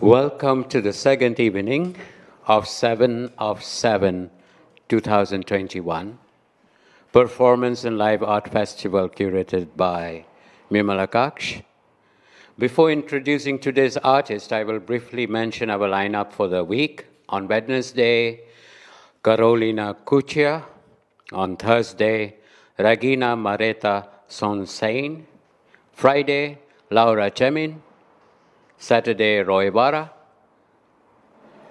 Welcome to the second evening of 7/7/2021 Performance and Live Art Festival curated by Myymälä2. Before introducing today's artist, I will briefly mention our lineup for the week. On Wednesday, Karolina Kucia. On Thursday, Regina, Mareta, Soonsein. Friday, Laura Cemin. Saturday, Roi Vaara.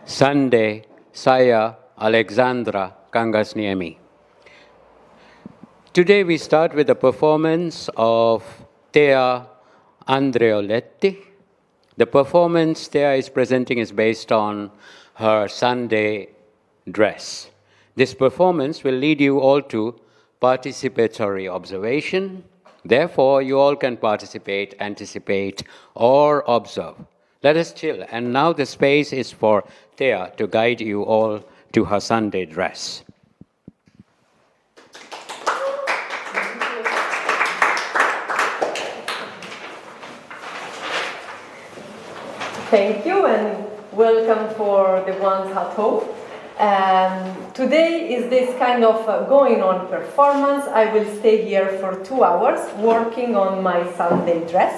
Sunday, Saija, Alexandra, Kangasniemi. Today we start with a performance of Andreoletti. The performance Thea is presenting is based on her Sunday dress. This performance will lead you all to participatory observation. Therefore, you all can participate, anticipate, or observe. Let us chill. And now the space is for Thea to guide you all to her Sunday dress. Thank you and welcome for the ones at home. Today is this kind of going on performance. I will stay here for 2 hours working on my Sunday dress.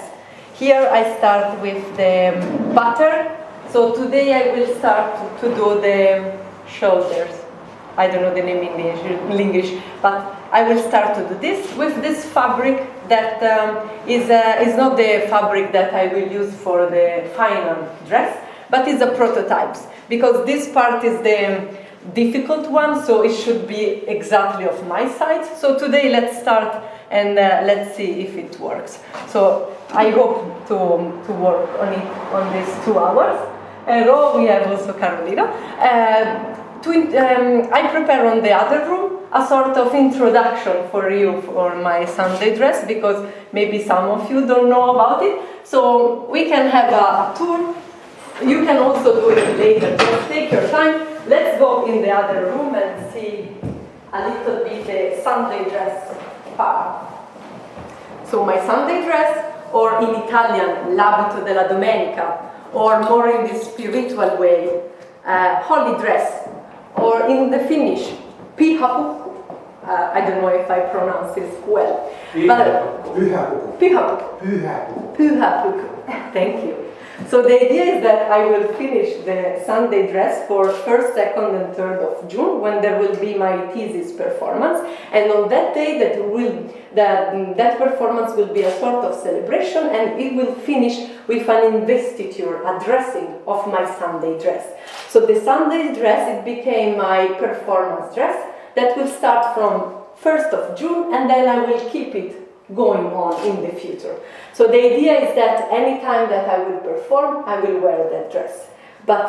Here I start with the pattern. So today I will start to do the shoulders. I don't know the name in English, but I will start to do this with this fabric that is not the fabric that I will use for the final dress, but is a prototype, because this part is the difficult one, so it should be exactly of my size. So today let's start and let's see if it works. So I hope to work on it on these 2 hours. And we have also Karolina. I prepare on the other room a sort of introduction for you for my Sunday dress, because maybe some of you don't know about it. So we can have a tour. You can also do it later. Just take your time. Let's go in the other room and see a little bit the Sunday dress part. So my Sunday dress, or in Italian, l'abito della domenica, or more in the spiritual way, holy dress, or in the Finnish, pihapuku. I don't know if I pronounce this well. Pyhäpuku. Thank you. So the idea is that I will finish the Sunday dress for 1st, 2nd, and 3rd of June, when there will be my thesis performance. And on that day, that performance will be a sort of celebration, and it will finish with an investiture, a dressing of my Sunday dress. So the Sunday dress, it became my performance dress that will start from 1st of June, and then I will keep it going on in the future. So the idea is that any time that I will perform, I will wear that dress. But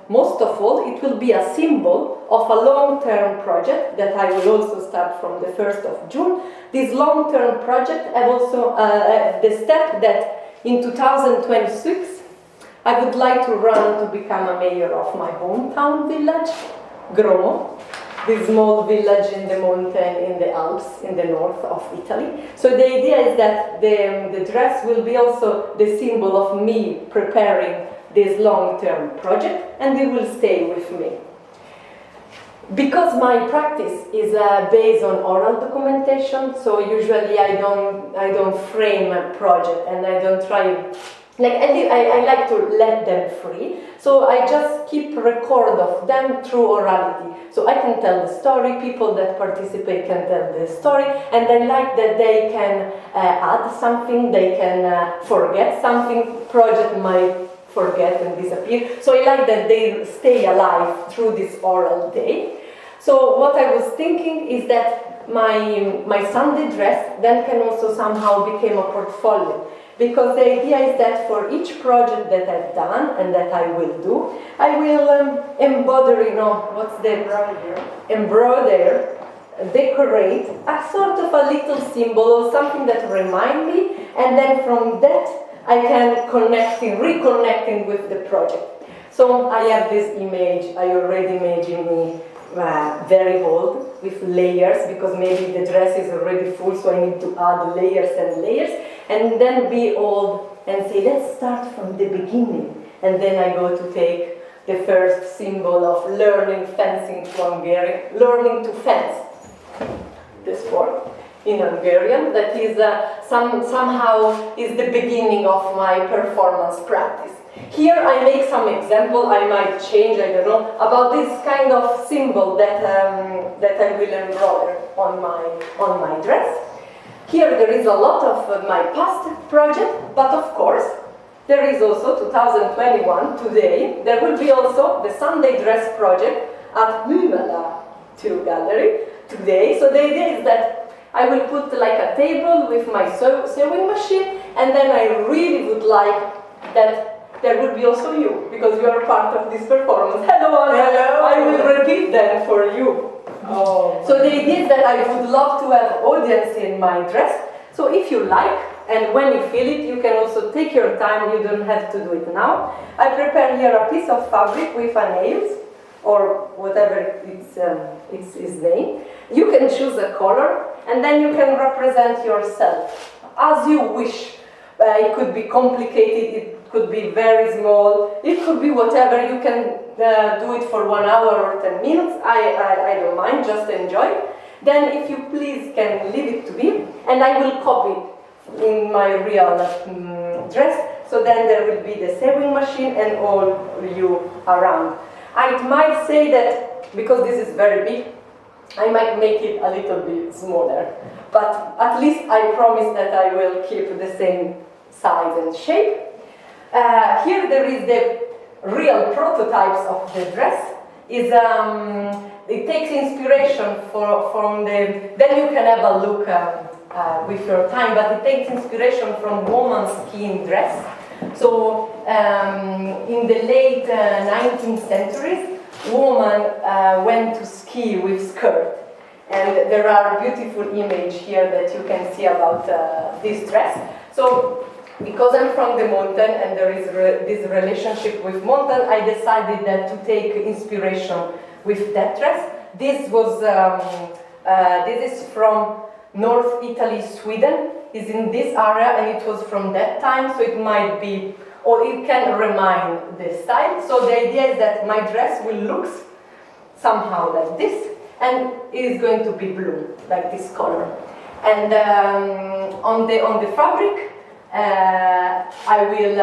most of all, it will be a symbol of a long-term project that I will also start from the 1st of June. This long-term project, I also the step that in 2026, I would like to run to become a mayor of my hometown village, Gromo. This small village in the mountain in the Alps in the north of Italy. So the idea is that the dress will be also the symbol of me preparing this long-term project, and it will stay with me. Because my practice is based on oral documentation, so usually I don't frame a project, and I don't try. I like to let them free, so I just keep record of them through orality. So I can tell the story, people that participate can tell the story, and I like that they can add something, they can forget something, project might forget and disappear. So I like that they stay alive through this oral day. So what I was thinking is that my Sunday dress then can also somehow become a portfolio. Because the idea is that for each project that I've done and that I will do, I will embroider, decorate a sort of a little symbol or something that remind me, and then from that I can reconnecting with the project. So I have this image, I already imagine me very old with layers, because maybe the dress is already full, so I need to add layers and layers, and then be old and say, let's start from the beginning. and then I go to take the first symbol of learning fencing to Hungarian, learning to fence, the sport in Hungarian. That is somehow is the beginning of my performance practice. Here I make some example, I might change, I don't know, about this kind of symbol that I will embroider on my dress. Here there is a lot of my past project, but of course there is also 2021, today, there will be also the Sunday dress project at Myymälä2 gallery today. So the idea is that I will put like a table with my sewing machine, and then I really would like that there would be also you, because you are part of this performance. Hello, Anna. Hello. I will repeat them for you. Oh. So the idea is that I would love to have audience in my dress. So if you like, and when you feel it, you can also take your time, you don't have to do it now. I prepare here a piece of fabric with a nails, or whatever its name. You can choose a color, and then you can represent yourself as you wish. It could be complicated, it could be very small, it could be whatever. You can do it for 1 hour or 10 minutes. I don't mind, just enjoy. Then if you please can leave it to me, and I will copy in my real dress. So then there will be the sewing machine and all you around. I might say that, because this is very big, I might make it a little bit smaller. But at least I promise that I will keep the same size and shape. Here there is the real prototypes of the dress. It takes inspiration from the, then you can have a look with your time, but it takes inspiration from woman's skiing dress. So in the late 19th centuries, women went to ski with skirt. And there are beautiful images here that you can see about this dress. So because I'm from the mountain and there is this relationship with mountain, I decided that to take inspiration with that dress. This was this is from North Italy, Sweden. Is in this area, and it was from that time, so it might be, or it can remind the style. So the idea is that my dress will look somehow like this, and it is going to be blue, like this color. And on the fabric, I will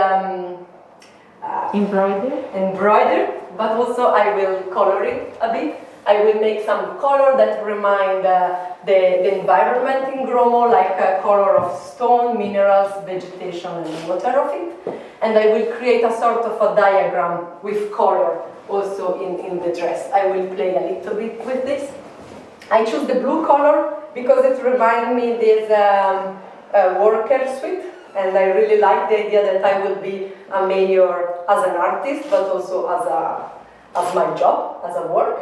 embroider, but also I will color it a bit. I will make some color that remind the environment in Gromo, like a color of stone, minerals, vegetation, and water of it. And I will create a sort of a diagram with color also in the dress. I will play a little bit with this. I choose the blue color because it reminds me this worker suit, and I really like the idea that I will be a mayor as an artist, but also as my job, as a work.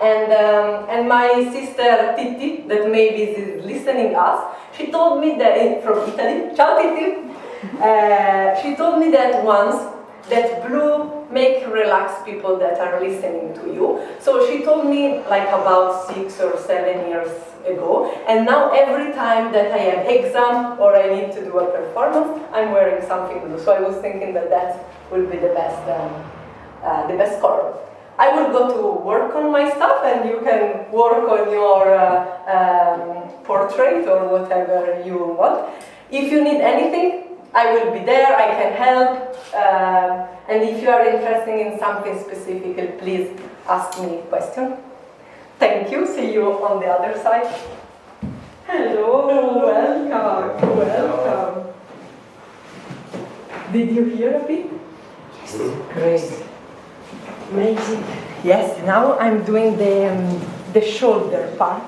And my sister Titi, that maybe is listening us, she told me that, from Italy, ciao Titi, she told me that once, that blue make relax people that are listening to you. So she told me like about 6 or 7 years ago, and now every time that I have exam or I need to do a performance, I'm wearing something blue. So I was thinking that that will be the best color. I will go to work on my stuff, and you can work on your portrait or whatever you want. If you need anything, I will be there, I can help. And if you are interested in something specific, please ask me a question. Thank you, see you on the other side. Hello, welcome, welcome. Did you hear a bit? Great. Amazing. Yes, now I'm doing the shoulder part.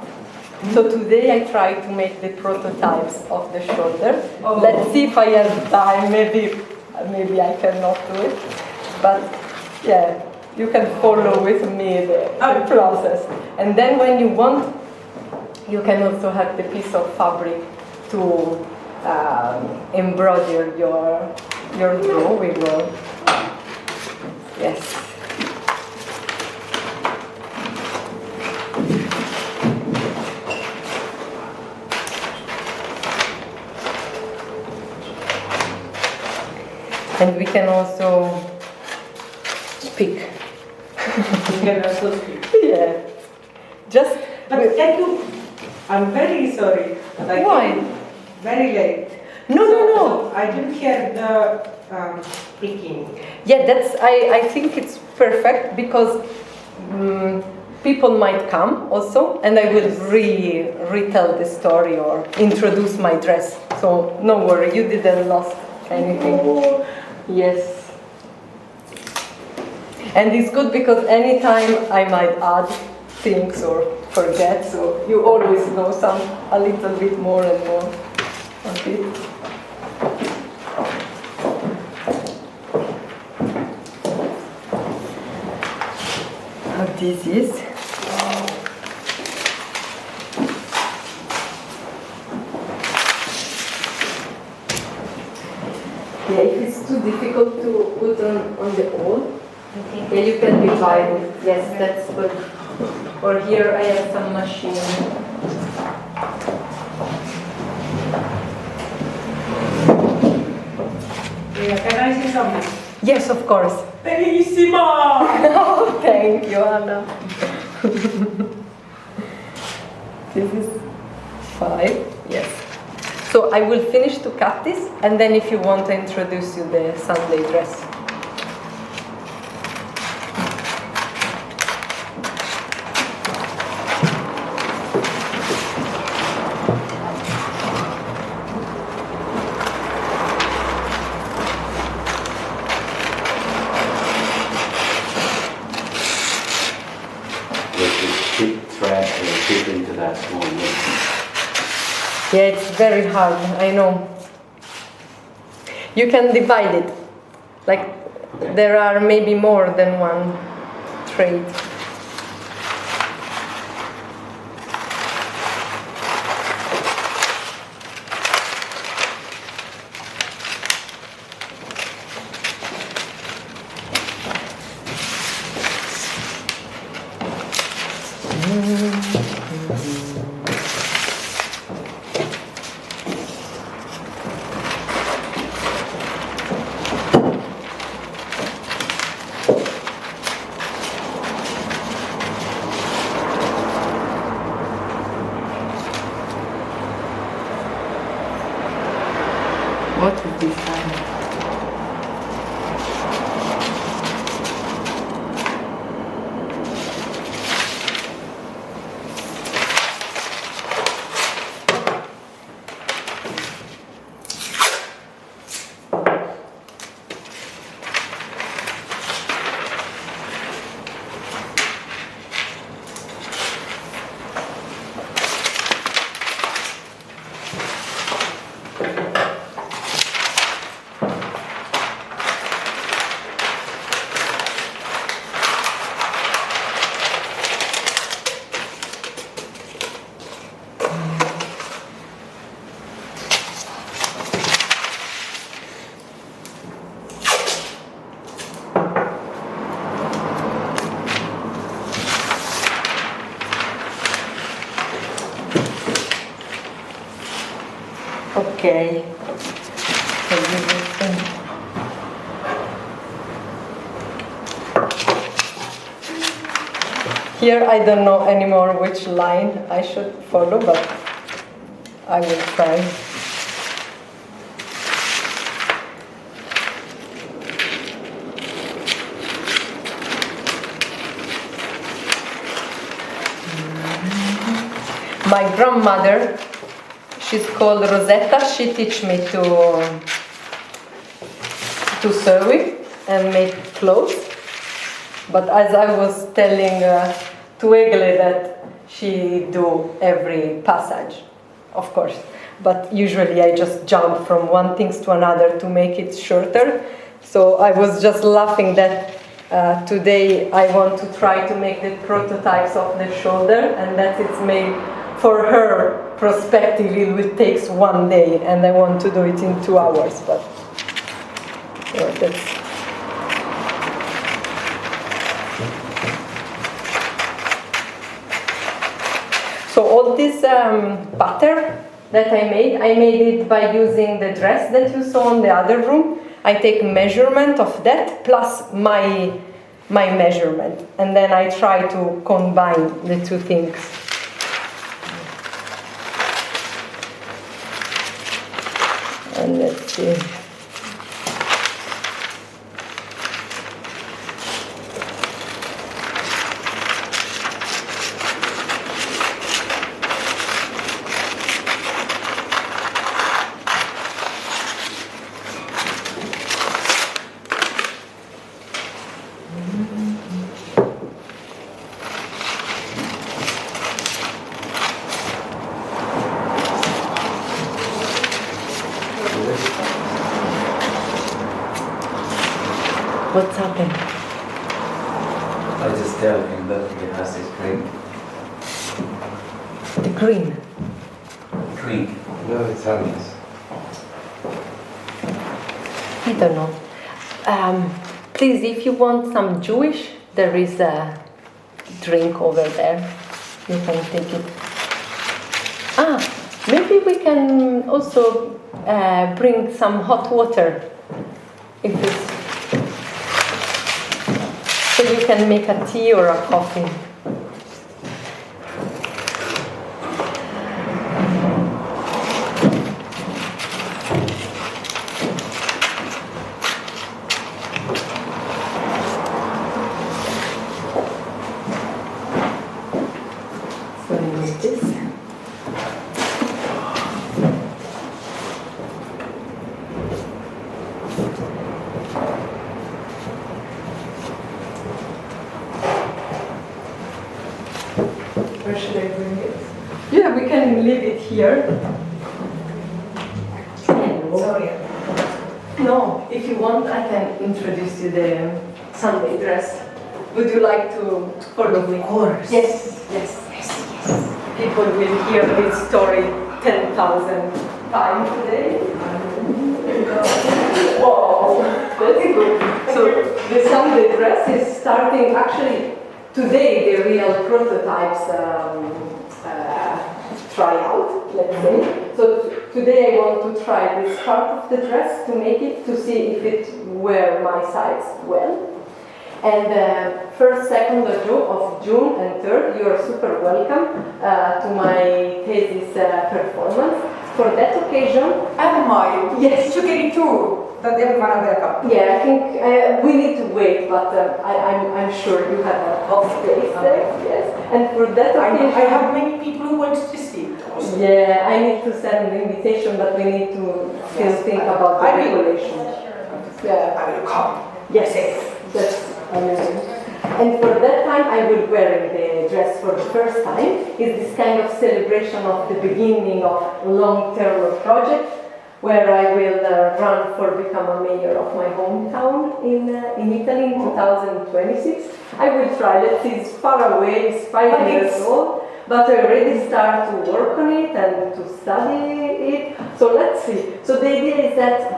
So today I try to make the prototypes of the shoulder. Oh. Let's see if I have time. Maybe I cannot do it. But yeah, you can follow with me the process. And then when you want, you can also have the piece of fabric to embroider your drawing. Yes. And we can also speak. You can also speak. Yeah. Just. But can you? I'm very sorry. But I Why? came very late. No. So I didn't hear the speaking. Yeah, I think it's perfect because people might come also, and I will retell the story or introduce my dress. So no worry, you didn't lost anything. Oh. Yes. And it's good because anytime I might add things or forget, so you always know a little bit more and more of it. What this is? Yeah, if it's too difficult to put on the wall, yeah, you can divide it. Yes, that's good. Or here I have some machine. Yeah, can I see something? Yes, of course. Bellissima! Oh, thank you, Anna. This is 5. Yes. So I will finish to cut this, and then if you want to introduce you the Sunday dress. Yeah, it's very hard, I know. You can divide it. Like, there are maybe more than one thread. What is this sign? Okay. Here I don't know anymore which line I should follow, but I will try. My grandmother, she's called Rosetta. She teach me to sew it and make clothes. But as I was telling to Egle that she do every passage, of course. But usually I just jump from one thing to another to make it shorter. So I was just laughing that today I want to try to make the prototypes of the shoulder, and that it's made for her perspective. It will take 1 day, and I want to do it in 2 hours. But that's. So all this pattern that I made it by using the dress that you saw in the other room. I take measurement of that plus my my measurement, and then I try to combine the two things. And let's see. What's happened? I just tell him that he has his green. The green. Green. No, it's obvious. I don't know. Please, if you want some Jewish, there is a drink over there. You can take it. Maybe we can also bring some hot water. If it's so you can make a tea or a coffee. So I need this. Where should I bring it? Yeah, we can leave it here. Sorry. No, if you want, I can introduce you the Sunday dress. Would you like to follow me? Of course. Yes, yes, yes, yes. People will hear this story 10,000 times today. Wow, that's good. So the Sunday dress is starting actually. Today, the real prototypes try out, let's say. So today I want to try this part of the dress to make it, to see if it wear my size well. And 1st, 2nd of June and 3rd, you are super welcome to my thesis performance. For that occasion... Am I? Yes. You get it too. That everyone will come. Yeah, I think we need to wait, but I'm sure you have a hot space there. Yes, and for that occasion, I have many people who want to see it also. Yeah, I need to send an invitation, but we need to still think about the regulation. Yeah, I will come. yes, that's amazing. And for that time, I will wear the dress for the first time. It's this kind of celebration of the beginning of a long-term project, where I will run for become a mayor of my hometown in Italy in 2026. I will try. Let's see, it's far away, it's 5 years old, but I already start to work on it and to study it. So let's see. So the idea is that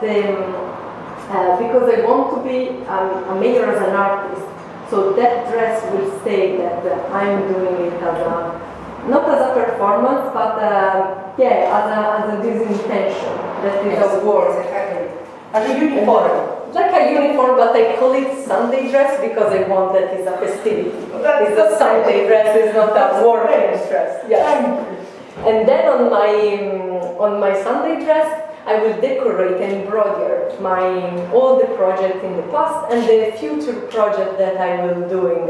because I want to be a mayor as an artist, so that dress will say that I'm doing it as a, not as a performance, but as a disintention. That is a word. As a uniform. Like a uniform, but I call it Sunday dress because I want that it's a festivity. It's a Sunday dress, it's not a working dress. Yes. And then on my Sunday dress, I will decorate and embroider all the projects in the past and the future project that I will doing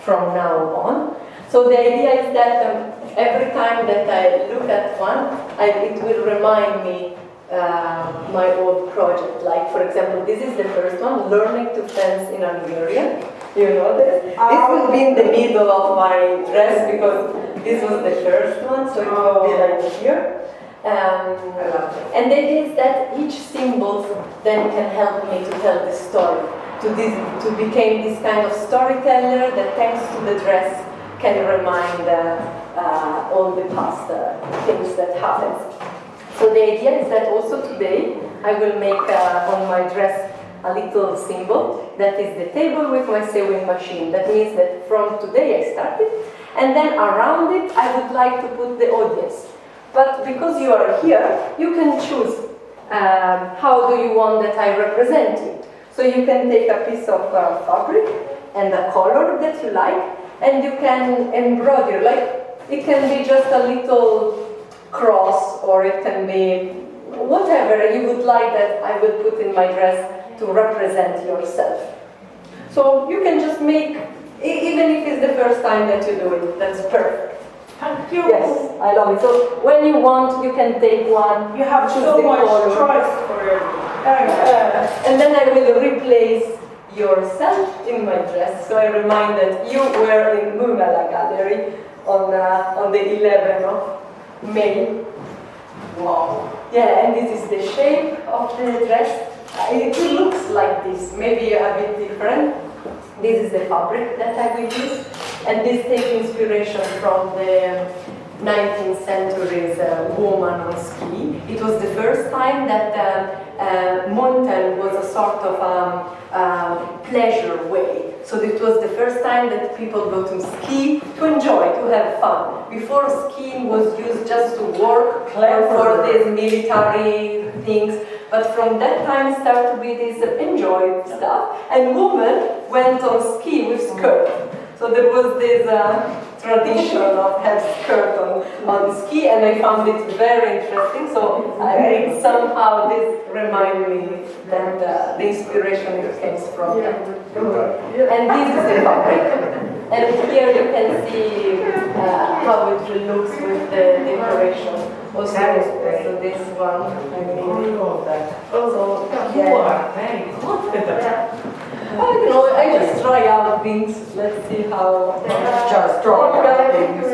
from now on. So the idea is that every time that I look at one, it will remind me my old project. Like, for example, this is the first one, learning to fence in Hungarian. You know this? This will be in the middle of my dress because this was the first one, so it will be like here. And the idea is that each symbol then can help me to tell the story, to become this kind of storyteller that thanks to the dress can remind all the past things that happened. So the idea is that also today I will make on my dress a little symbol that is the table with my sewing machine. That means that from today I started, and then around it I would like to put the audience. But because you are here, you can choose how do you want that I represent it. So you can take a piece of fabric and a color that you like, and you can embroider. Like, it can be just a little cross, or it can be whatever you would like that I will put in my dress to represent yourself. So you can just make, even if it's the first time that you do it, that's perfect. Thank you. Yes, I love it. So when you want, you can take one. You have choose so the much color. choice for it. And then I will replace yourself in my dress. So I remind that you were in Myymälä Gallery on the 11th of May. Wow. Yeah, and this is the shape of the dress. It looks like this, maybe a bit different. This is the fabric that I will use, and this takes inspiration from the 19th century's woman on ski. It was the first time that mountain was a sort of pleasure way. So it was the first time that people go to ski to enjoy, to have fun. Before, skiing was used just to work or for these military things. But from that time it started to be this enjoy stuff, and women went on ski with skirt. So there was this tradition of have skirt on ski, and I found it very interesting. So somehow this reminded me that the inspiration came from that. And this is the fabric. And here you can see how it looks with the decoration. Also this one. Also, You are very good with that. I don't know, I just try out things. Let's see how. Just try out things.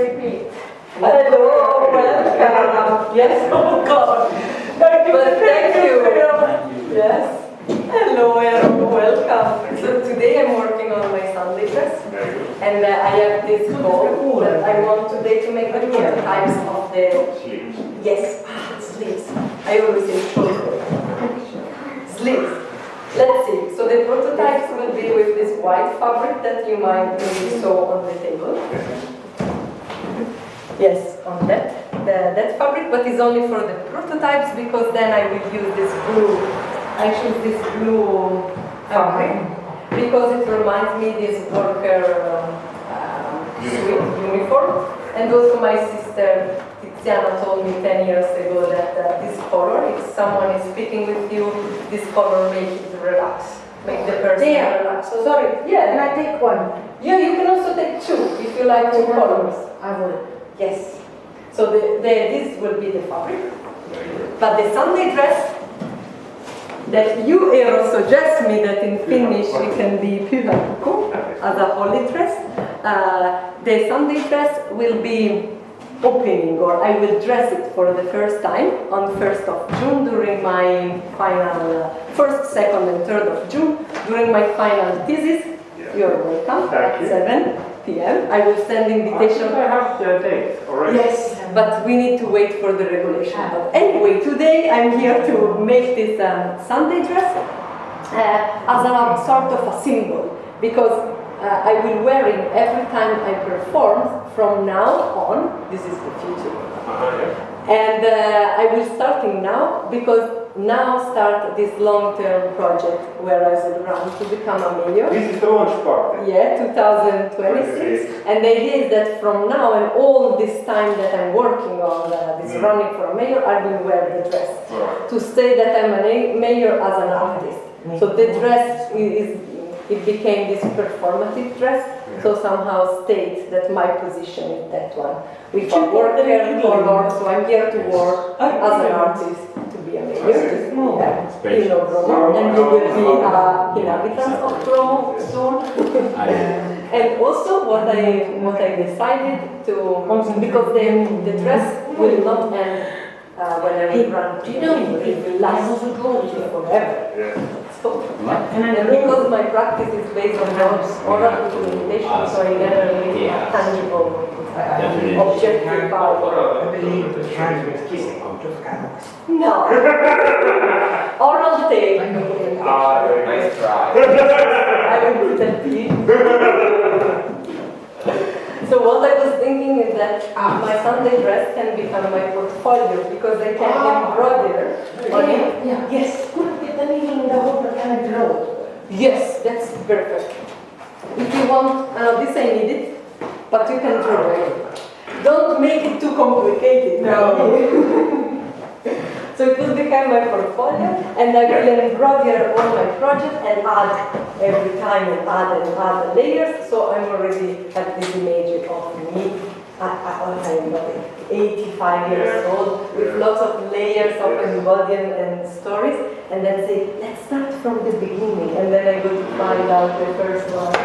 Hello, welcome. Yes, oh God. But thank you. Yes. Hello, welcome. So today I'm working on my Sunday dress, and I have this goal that I want today to make the prototypes of the sleeves. Yes, sleeves. I always say shoulder. Sleeves. Let's see. So the prototypes will be with this white fabric that you might maybe saw on the table. Yes, on that fabric, but it's only for the prototypes, because then I will use this blue. I choose this blue fabric because it reminds me this worker suit uniform. And also my sister Tiziana told me 10 years ago that this color, if someone is speaking with you, this color makes it relax, make the person relax. So, sorry, yeah. Can I take one? Yeah, you can also take two if you like two colors. I will. Yes. So this will be the fabric, but the Sunday dress that you Eero suggest me that in Finnish it can be pyhäpuku as a holy dress. The Sunday dress will be opening, or I will dress it for the first time on 1st of June during my final, 1st, 2nd and 3rd of June during my final thesis. You're welcome at 7 p.m. I will send invitation. I have the date already. Yes, but we need to wait for the regulation. But anyway, today I'm here to make this Sunday dress as a sort of a symbol, because I will wear it every time I perform from now on. This is the future. And I will starting now, because now start this long-term project where I will run to become a mayor. This is the launch part. Yeah, 2026. And the idea is that from now and all this time that I'm working on this running for a mayor, I will wear the dress. To say that I'm a mayor as an artist. So the dress it became this performative dress, so somehow states that my position is that one. With a worker color, so I'm here to work as an artist to be a mayor. In Rome, and you will be inhabitants of Rome soon. And also what I decided to, because the dress will not end when I will run. It will last forever. So, and because my practice is based on oral communication, so I never really tangible objective power. I believe the transmit kissing out of cannabis. No. Oral tape. Nice try. I will put a P. So what I was thinking is that my Sunday dress can become my portfolio, because I can embroider on it. Yes, could be the name in the whole cannabis road. Yes, that's perfect. If you want, this I need it, but you can draw it. Don't make it too complicated. No. So it will become my portfolio, and I will embroider all my project and add every time and add layers. So I'm already at this image of me. I'm like 85 years old with lots of layers of embodiment and stories, and then say, let's start from the beginning, and then I go to find out the first one. The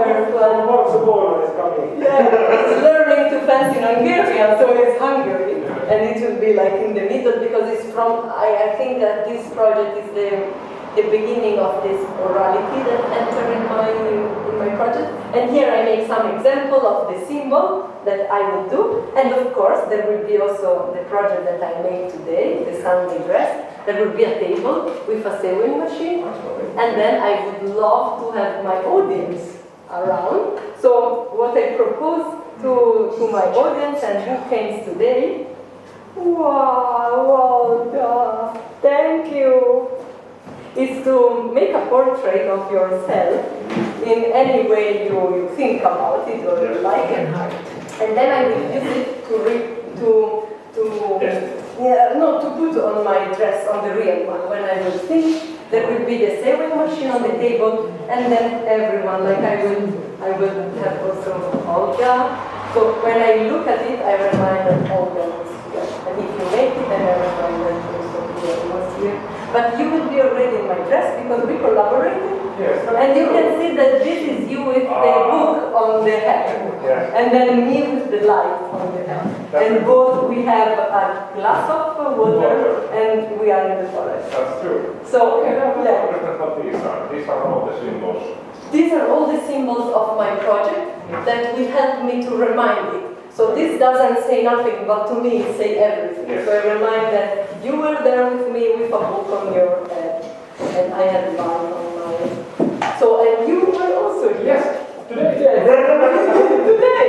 first one. What's the ball is coming? Yeah, it's learning to fancy Hungarian, so it's Hungary, and it will be like in the middle because it's from. I think that this project is the beginning of this orality that enter in my project. And here I make some example of the symbol that I will do. And of course, there will be also the project that I made today, the Sunday dress. There will be a table with a sewing machine. And then I would love to have my audience around. So what I propose to my audience and who came today, wow, thank you, is to make a portrait of yourself in any way you think about it or you like it. And then I will use it to put on my dress, on the real one. When I will finish, there will be the sewing machine on the table, and then everyone, like I will have also Olga. So when I look at it, I remind that Olga was here. And if you make it, then I remind that also Wilhelmus was here. But you will be already in my dress because we collaborated. Yes. And you can see that this is you with the book on the head. Yes. And then me with the light on the head. And both we have a glass of water and we are in the forest. That's true. So, Okay, now yeah. what these are. These are all the symbols. These are all the symbols of my project that will help me to remind it. So this doesn't say nothing, but to me it say everything. Yes. So I remind that you were there with me with a book on your head, and I had wine on mine. So, and you were also here. Yes, today. Yes. Today.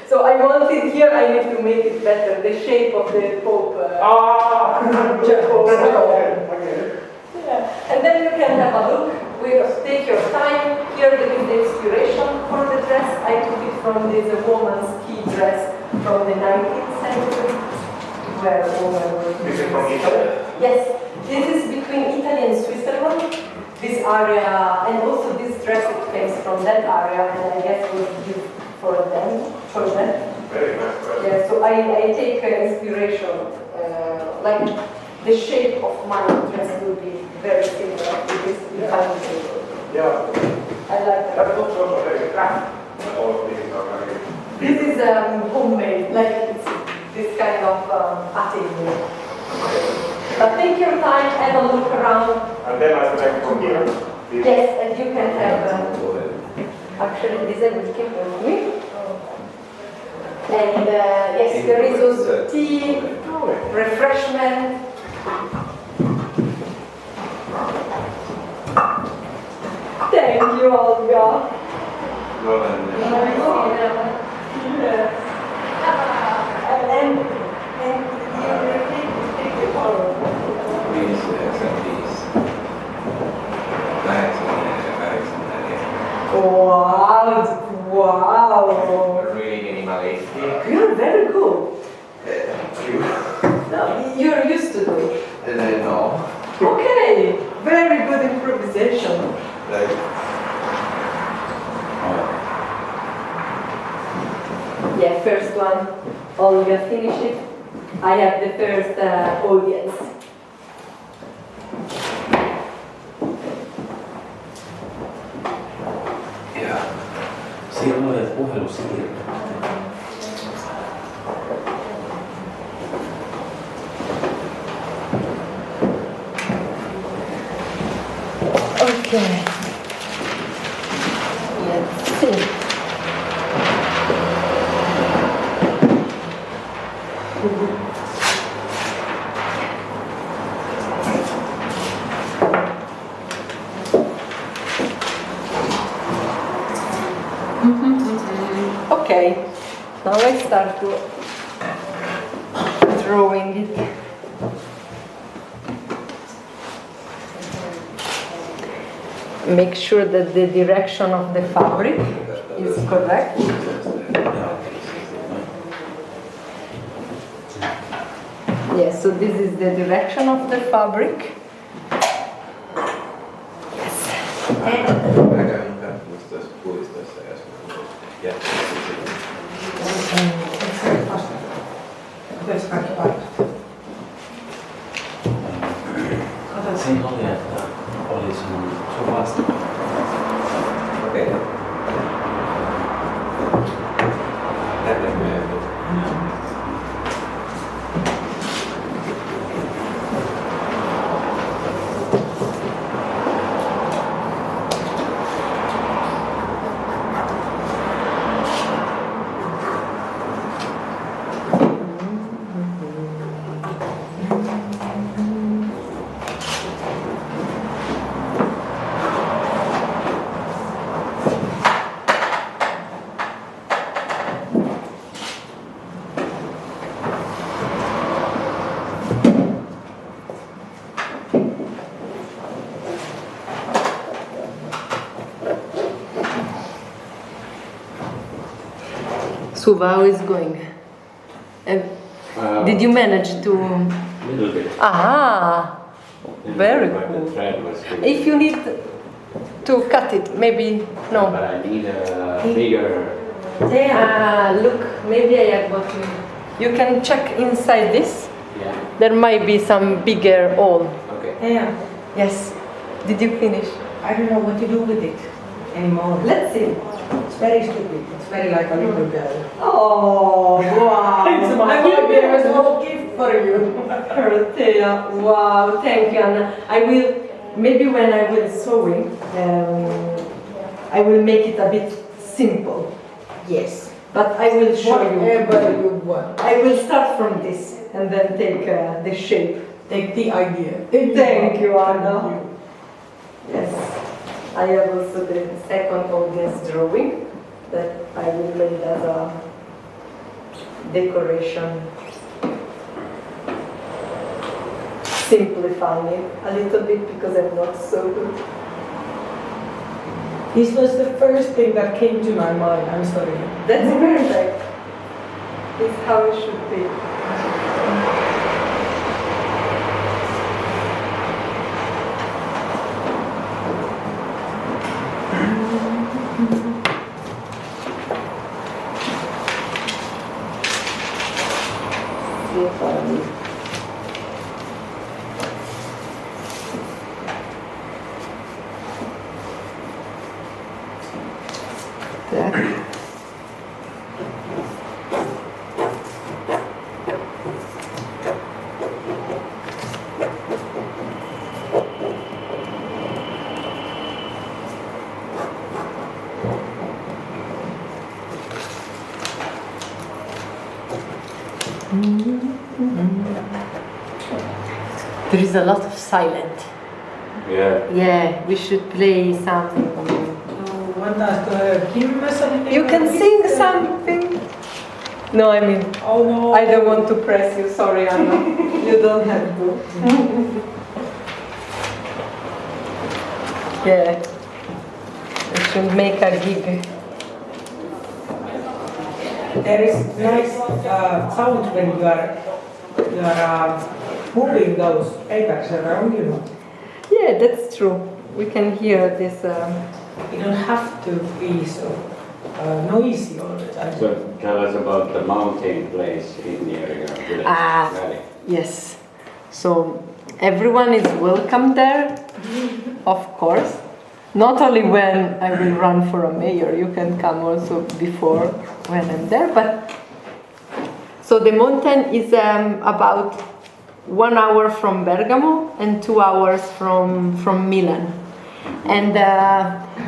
So I wanted here, I need to make it better, the shape of the Pope. Okay. Yeah. And then you can have a look. Take your time. Here there is the inspiration for the dress. I took it from this woman's key dress from the 19th century, where a woman was. This is from Italy? Yes. This is between Italy and Switzerland. This area, and also this dress, it comes from that area, and I guess was used for them. Very nice dress. Yeah, so I take inspiration, like the shape of my dress will be very similar to this Italian table. Yeah. I like that. That looks also very craft. All of these are very... This is homemade, like it's this kind of atelier. But take your time, have a look around. And then I select from here. These. Yes, and you can have, actually this I will keep with me. And yes, there is also tea, refreshment. Thank you, Olga. And you take the photo. These, and these. Wow. Really minimalistic. You're very good. Thank you. No, you're used to it. And I know. Okay, very good improvisation. Like, Yeah, first one. Olga, finish it. I have the first audience. Ja siinä oli puhelusiirto. Okay. Let's see. Okay, now I start to drawing it. make sure that the direction of the fabric is correct. Yes, so this is the direction of the fabric. Siinä oli, että oli sun vasta. Okei. Tänne myöhemmin. So how is going? Did you manage to? Little bit. Ah, very But cool. the thread was good. If you need to cut it, maybe no. But I need a bigger. Look, maybe I have what you can check inside this. Yeah. There might be some bigger hole. Okay. Yeah, Yes. Did you finish? I don't know what to do with it anymore. Let's see. It's very stupid. It's very like a little girl. Oh, wow. It's my small gift for you. Karolina, wow, thank you, Anna. I will, maybe when I will sewing, I will make it a bit simple. Yes. But I will show you. Whatever you want. I will start from this and then take the shape. Take the idea. Thank you, Anna. Thank you. Yes. I have also the second audience drawing that I will make as a decoration. Simplifying it a little bit because I'm not so good. This was the first thing that came to my mind. I'm sorry. That's perfect. It's how it should be. There is a lot of silent. Yeah. Yeah, we should play something. Want us to give us something? You can sing something. No, I mean, Oh no. I don't want to press you. Sorry, Anna. You don't have to. Yeah. We should make a gig. There is nice sound when you are moving those papers around, you know. Yeah, that's true. We can hear this. You don't have to be so noisy all the time. So tell us about the mountain place in the area of Willem Valley. Yes. So everyone is welcome there, of course. Not only when I will run for a mayor, you can come also before when I'm there. But so the mountain is about 1 hour from Bergamo and 2 hours from Milan, and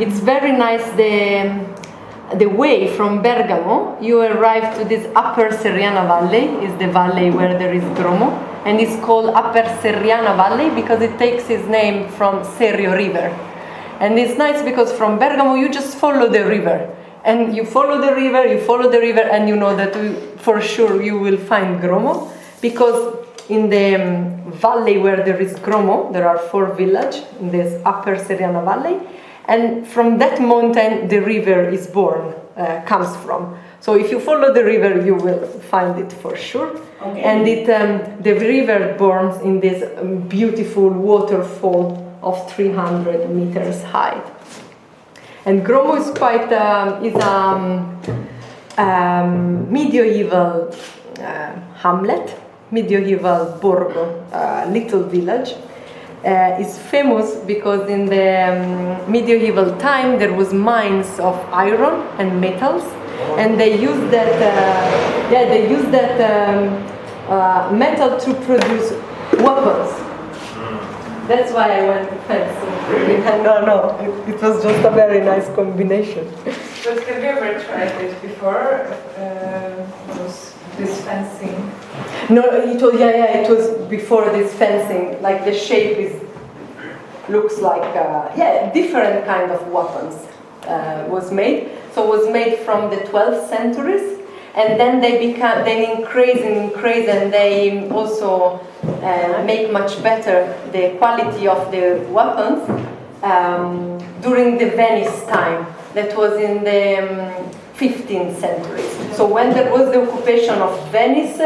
it's very nice. The way from Bergamo, you arrive to this Upper Serriana Valley, is the valley where there is Gromo, and it's called Upper Serriana Valley because it takes its name from Serio River. And it's nice because from Bergamo you just follow the river, and you follow the river, and you know that for sure you will find Gromo, because in the valley where there is Gromo, there are 4 villages in this Upper Serriana Valley, and from that mountain the river is born, comes from. So if you follow the river, you will find it for sure. Okay. And the river burns in this beautiful waterfall of 300 meters high. And Gromo is quite medieval hamlet, medieval borgo, little village. Is famous because in the medieval time there was mines of iron and metals, and they used that metal to produce weapons. That's why I went to fencing. No, it was just a very nice combination. But have you ever tried it before? This fencing? No, it was before this fencing. Like the shape looks like different kind of weapons was made. So it was made from the 12th centuries, and then they increase, and they also make much better the quality of the weapons during the Venice time. That was in the 15th century. So when there was the occupation of Venice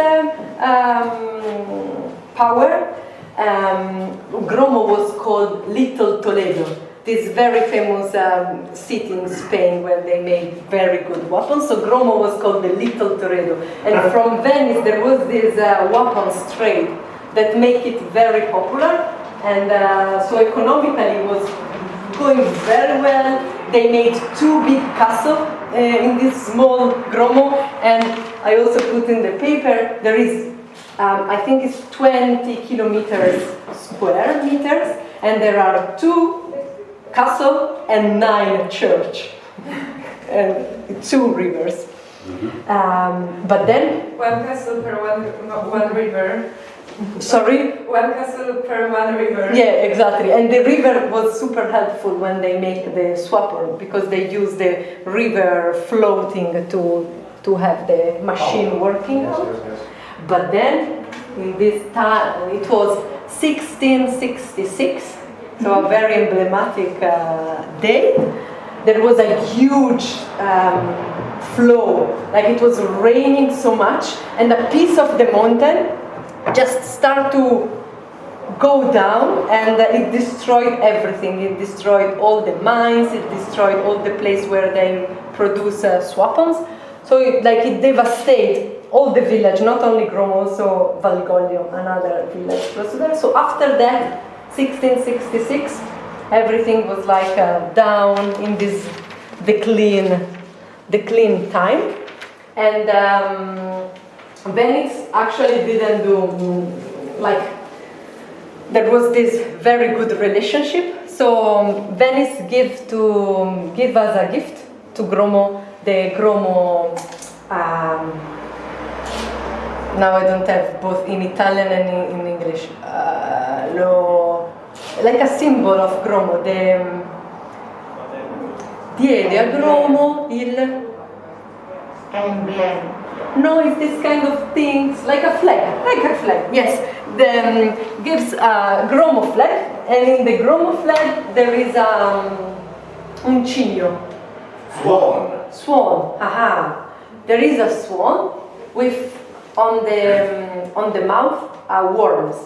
power, Gromo was called Little Toledo. This very famous city in Spain where they made very good weapons. So Gromo was called the Little Toledo. And from Venice there was this weapons trade that make it very popular. And so economically it was going very well. They made 2 big castles in this small Gromo, and I also put in the paper, there is, I think it's 20 kilometers square meters, and there are 2 castles and 9 churches, and 2 rivers. But then... 1 castle per one river. Sorry? 1 castle per 1 river. Yeah, exactly. And the river was super helpful when they make the swapper, because they use the river floating to have the machine working. Yes. But then, in this time, it was 1666, so a very emblematic day. There was a huge flow, like it was raining so much, and a piece of the mountain just start to go down, and it destroyed everything. It destroyed all the mines, it destroyed all the place where they produce weapons. So it devastated all the village, not only Gromo, also Valgoglio, another village close to there. So after that, 1666, everything was like down in this decline time. And Venice actually didn't do, there was this very good relationship. So Venice give us a gift to Gromo, the Gromo, now I don't have both in Italian and in English, like a symbol of Gromo, diede a Gromo il Emblem. No, it's this kind of things, like a flag, yes. Gives a Gromo flag, and in the Gromo flag there is un cigno. Swan, aha. There is a swan with, on the mouth, worms.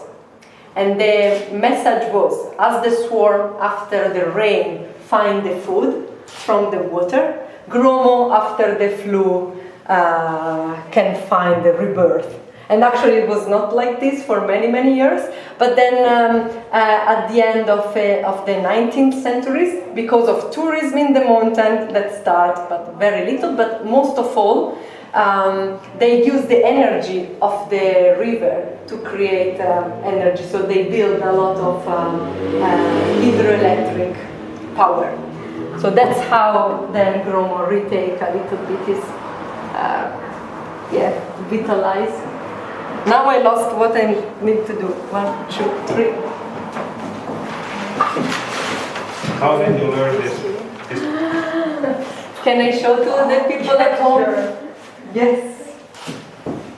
And the message was, as the swarm after the rain find the food from the water, Gromo after the flu can find the rebirth. And actually it was not like this for many years, but then at the end of the 19th centuries, because of tourism in the mountain that start, but very little, but most of all, they use the energy of the river to create energy, so they build a lot of hydroelectric power. So that's how then Gromo retake a little bit is vitalized. Now I lost what I need to do. 1, 2, 3. How did you learn this? Can I show to the people at home? Sure. Yes.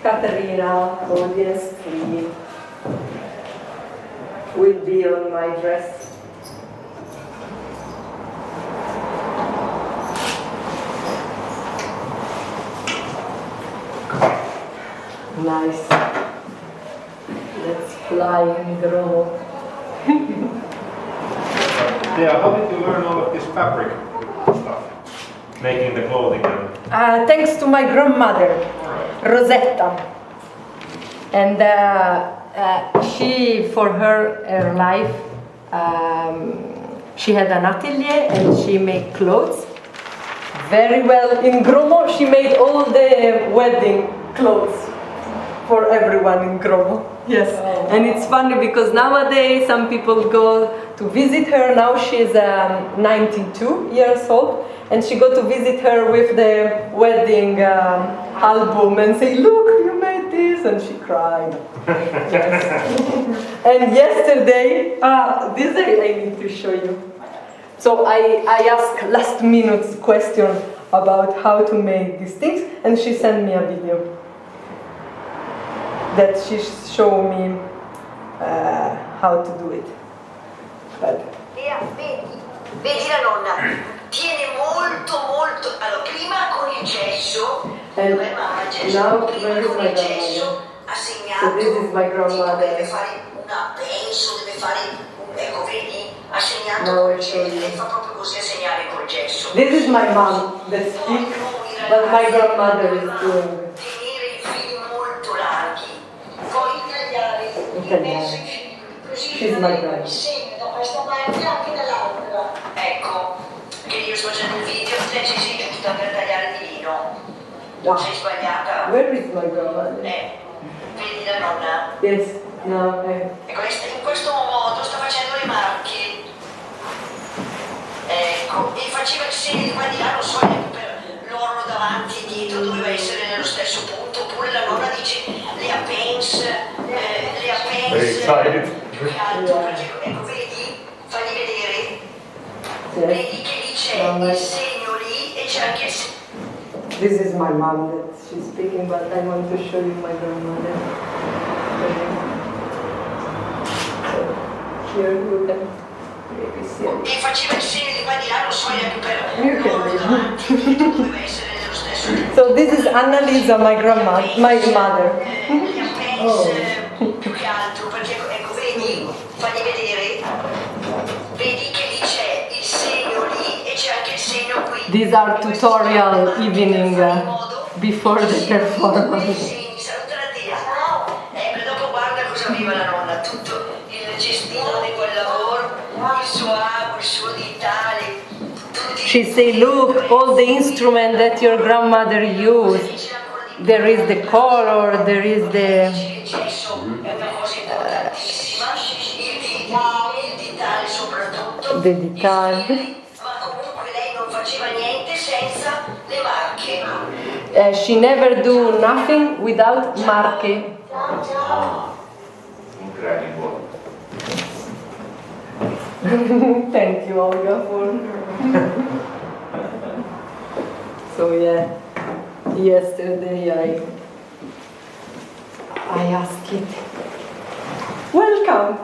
Katerina, audience 3 will be on my dress. Nice. Let's fly in Gromo. Yeah, how did you learn all of this fabric stuff? Making the clothing and... Thanks to my grandmother, Rosetta. And she, for her life, she had an atelier and she made clothes. Very well. In Gromo, she made all the wedding clothes for everyone in Gromo. Yes. Oh. And it's funny because nowadays some people go to visit her. Now she's 92 years old. And she go to visit her with the wedding album and say, look, you made this. And she cried. And yesterday, this I need to show you. So I asked last minute question about how to make these things, and she sent me a video that she showed me how to do it. But vedi la nonna, tiene molto, allora prima con il gesso, mamma gesso, prima con il gesso ha segnato, deve fare una penso, deve fare, ecco vedi, ha segnato lei fa proprio così a segnare col gesso. This is my mom that speaks, but my grandmother is doing. Tenere i fili molto larghi, poi tagliare i fili così il segno da questa parte anche dall'altra. Ecco, che io sto facendo il video, lei si giusta per tagliare di lino. Wow. Sei sbagliata. Where is my grandmother? Vedi la nonna? Yes, no. Ecco, in questo modo sta facendo le macchie. Ecco, e faceva il segno di qua di là, non so, per l'orlo davanti e dietro doveva essere nello stesso punto, oppure la nonna dice le appens, più che altro, perché, ecco, vedi, fagli vedere, vedi che lì c'è il segno lì e c'è anche il segno. This is my mom that she's speaking, but I want to show you my grandmother. So here you can maybe see it. E faceva il segno di qua di là, non so neanche per l'orlo davanti e dietro doveva essere nello stesso punto. So this is Annalisa, my grandma, my mother. Le appens, più che altro, perché ecco, vedi, fagli vedere, vedi che lì c'è il segno lì e c'è anche il segno qui. These are tutorial evening before the performance. Dopo guarda cosa aveva la nonna, tutto il cestino di quel lavoro, il suo ago, il suo ditale. She say, look, all the instrument that your grandmother used. There is the color, there is the... The ditale. Ma comunque lei non faceva niente senza le marche. She never do nothing without marche. Incredible. Thank you, Olga, for... So yeah, yesterday I asked it. Welcome!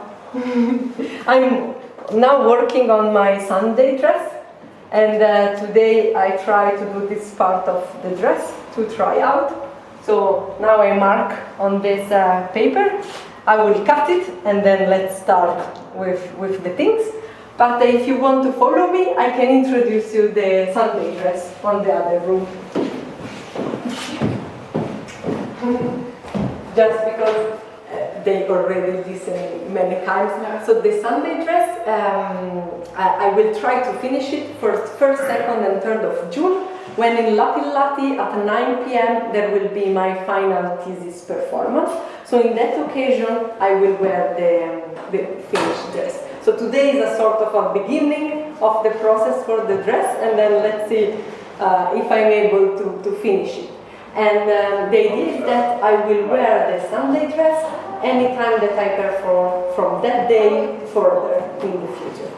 I'm now working on my Sunday dress, and today I try to do this part of the dress to try out. So now I mark on this paper. I will cut it and then let's start with the things. But if you want to follow me, I can introduce you the Sunday dress on the other room. Just because they already listened many times. So the Sunday dress, I will try to finish it first, 2nd, and 3rd of June, when in Lapillati at 9 p.m. there will be my final thesis performance. So in that occasion, I will wear the finished dress. So today is a sort of a beginning of the process for the dress, and then let's see if I'm able to finish it. And the idea is that I will wear the Sunday dress anytime that I perform from that day further in the future.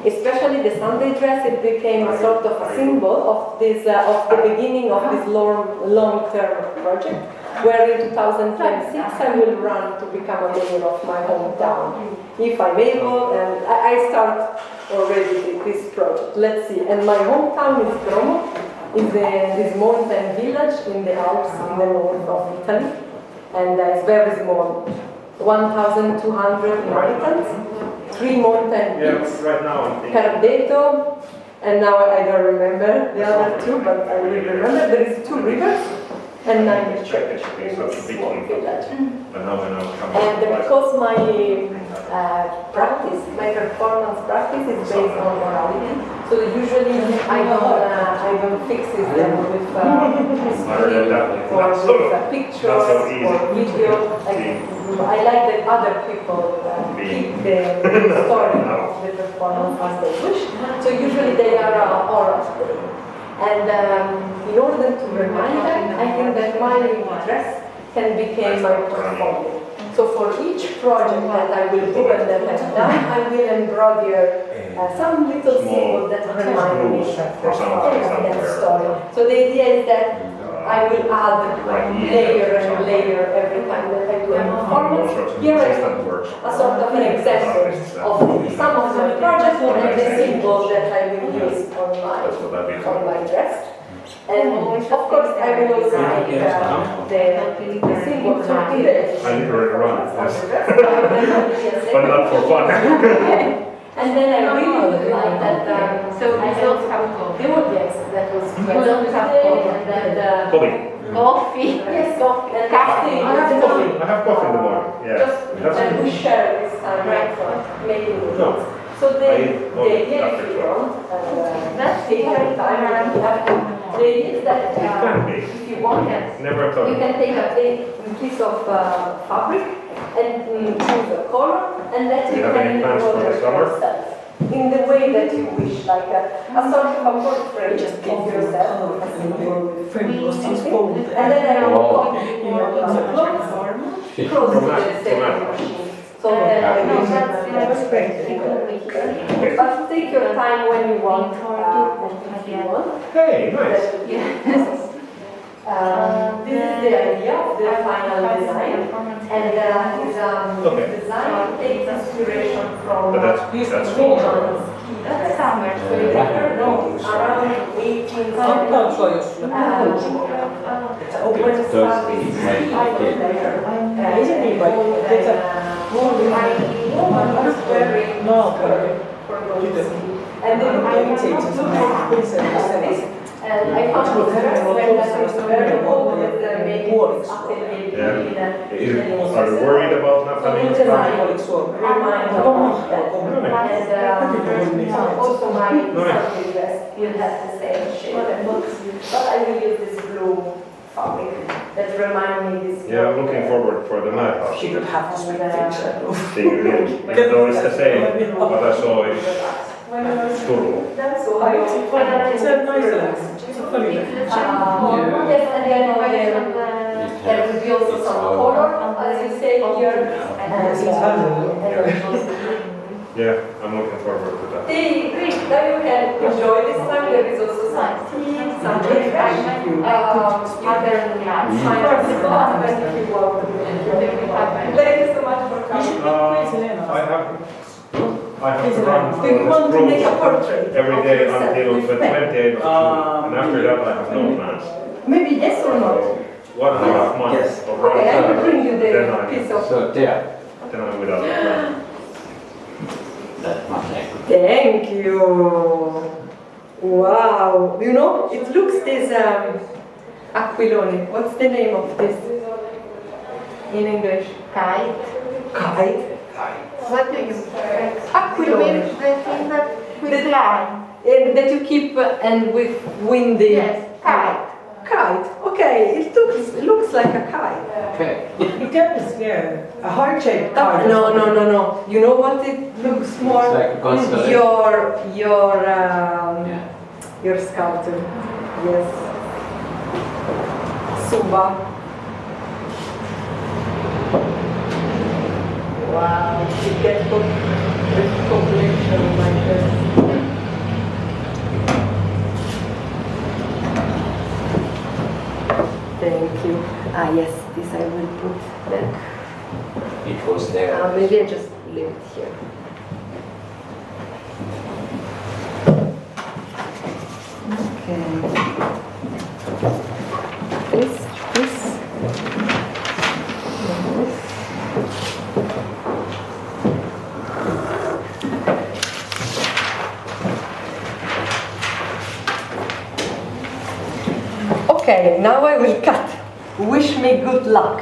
Especially the Sunday dress, it became a sort of a symbol of this, of the beginning of this long-term project, where in 2026 I will run to become a mayor of my hometown, if I'm able, and I start already this project. Let's see. And my hometown is Gromo, is this mountain village in the Alps in the north of Italy, and it's very small, 1,200 inhabitants, 3 mountain peaks, right now I'm thinking. Cardeto, and now I don't remember the other 2, but I will remember. There is 2 rivers and 9 churches in this small village. And because my practice, my performance practice is based on morality, so usually I don't fix them with screen or with pictures or video. I like that other people keep the story of the performance as they wish. So usually they are oral. And in order to remind them, I think that my dress can become my portfolio. So for each project that I will do and that I've done, I will embroider some little symbol that remind me of that story. So the idea is that I will add layer and layer every time that I do a performance. Here I have a sort of an example of some of my projects and the symbol that I will use on my dress. And of course I will also make the symbol to the I literally run, but not for fun. And then I really would like that, so I don't have the audience that was present today, and that coffee, yes, coffee, and coffee. I have coffee in the morning, yeah. Just that we share this time, right, for making it. So the idea if you want, that's the time, the idea is that if you want, you can take a piece of fabric and choose a color, and that you can embroider yourself in the way that you wish, like a sort of a portrait of yourself. And then I will copy the clothes to the sewing machine. So then I will but take your time when you want. Hey, nice. Yes. This is the idea of the final design, and his design takes inspiration from that's Roman's That's summer, so it's around 18 when it started and and I found it very old with the making Are you worried about not having a and also my Sunday dress will have the same shape and looks, but I will use this blue fabric that reminds me this. Yeah, I'm looking forward for the madhouse. She would have to speak Finnish. Though it's the same, but I saw it. Turku. That's so high. It's a nice yes, and then there will be also some color, as you say here. Yeah, I'm looking forward to that. Now you can enjoy this time. There is also some tea, some refresh, other signs if you want. Thank you so much for coming. I have to run Do you want to make a portrait every day of until the 28th of June, and after that I have no plans. Maybe yes or not? 1.5 months of running. Okay, I will bring you the piece of. So there. Then I'm without a plan. That's my thing. Thank you. Wow. You know, it looks this aquilone. What's the name of this in English? Kite. Kite. What do you Aquilone. The thing that we fly. That you keep and with windy. Yes, kite. Kite. Okay, it looks like a kite. Okay. It does, yeah. A heart-shaped kite. No. You know what it looks more? It's like a constellation. Your sculpture. Yes. Suba. Wow, you get this completion like this. Thank you. Yes, this I will put back. It was there. Maybe I just leave it here. Okay. now I will cut. Wish me good luck.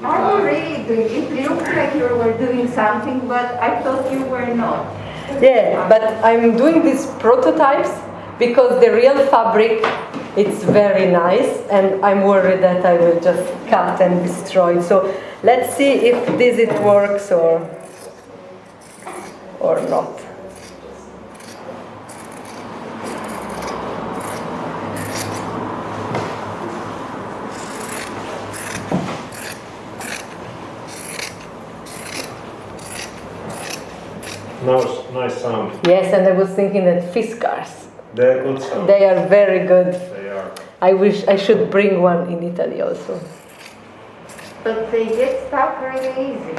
Are you really doing it? It looked like you were doing something, but I thought you were not. Yeah, but I'm doing these prototypes because the real fabric, it's very nice, and I'm worried that I will just cut and destroy it. So let's see if it works or not. Nice sound. Yes, and I was thinking that fiskars. They're good sound. They are very good. They are. I wish I should bring one in Italy also. But they get stuck really easy.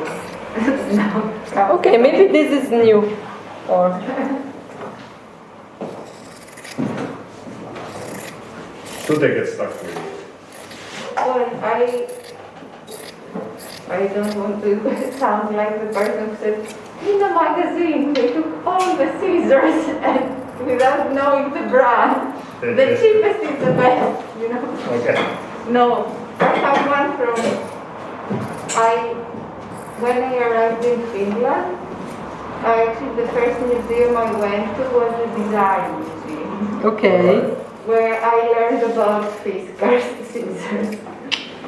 Okay, maybe this is new. Or Do they get stuck with you? Well, I don't want to sound like the person who said, in the magazine they took all the scissors and without knowing the brand. The cheapest is the best, you know. Okay. No, I have one from, when I arrived in Finland, actually the first museum I went to was the design museum. okay. Where I learned about fiskars scissors.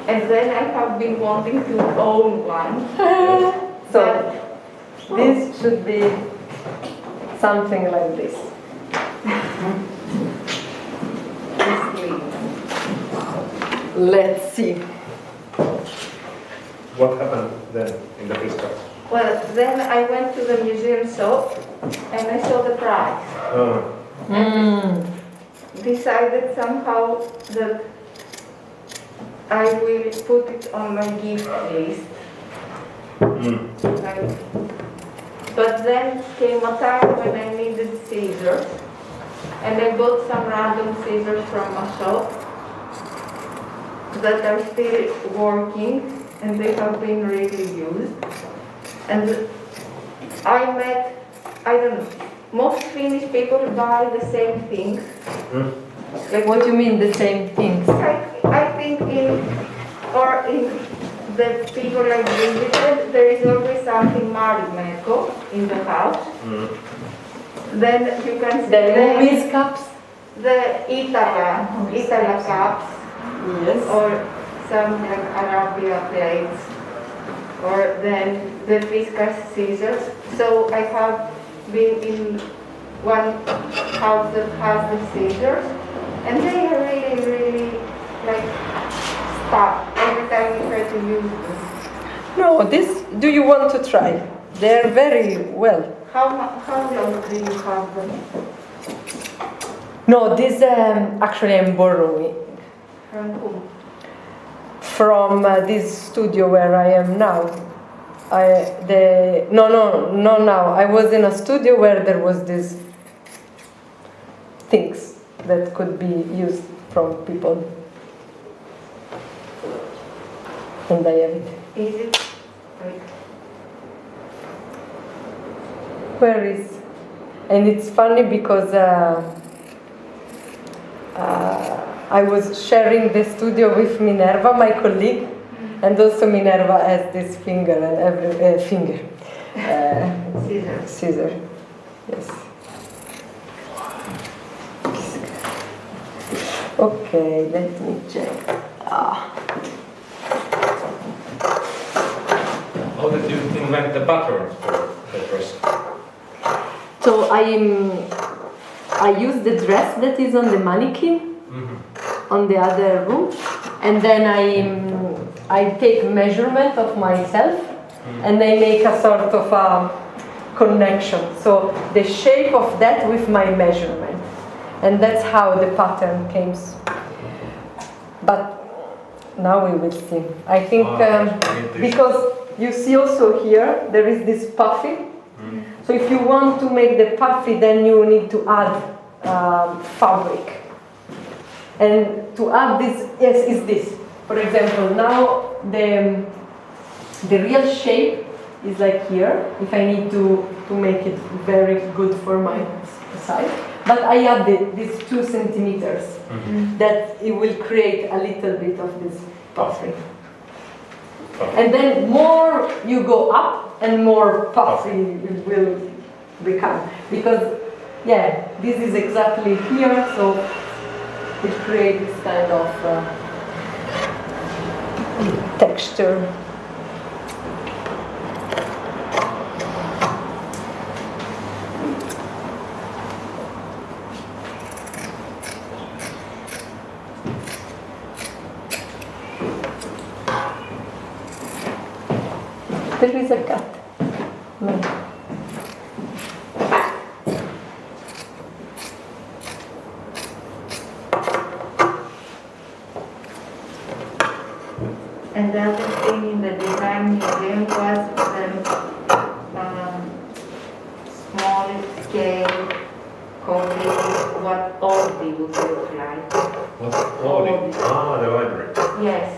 And then I have been wanting to own one. So this should be something like this. Let's see. What happened then in the fiskars? Well, then I went to the museum shop and I saw the price. Decided somehow that I will put it on my gift list. But then came a time when I needed scissors, and I bought some random scissors from a shop that are still working, and they have been really used. And I met, I don't know, most Finnish people buy the same things. Like what do you mean the same things? I think in the people I visited, there is always something Marimekko in the house. Then you can see the Lumis cups, the Itala cups, yes, or some like Arabia plates, or then the fiskars scissors. So I have been in one house that has the scissors, and they are really like stuck every time you try to use them. No, this, do you want to try? They're very well. How long do you have them? No, this actually I'm borrowing From whom? from this studio where I am now. No, now. I was in a studio where there was these things that could be used from people. And I have it. Is it? Wait. Where is? And it's funny because I was sharing the studio with Minerva, my colleague, and also Minerva has this finger and scissor. Yes. Okay, let me check. How did you invent the pattern for the dress? So I use the dress that is on the mannequin on the other room, and then I take measurement of myself, and I make a sort of a connection. So the shape of that with my measurement, and that's how the pattern came. But now we will see. I think because you see also here there is this puffy. So if you want to make the puffy, then you need to add fabric. And to add this, yes, is this. For example, now the real shape is like here, if I need to make it very good for my side. but I added these 2 centimeters that it will create a little bit of this puffy. And then more you go up and more puffy it will become. Because, yeah, this is exactly here, so it creates this kind of texture. There is a cat. No. And the other thing in the design museum was the small scale copy of what Aldi would look like. What? Aldi? Ah, the library. Yes,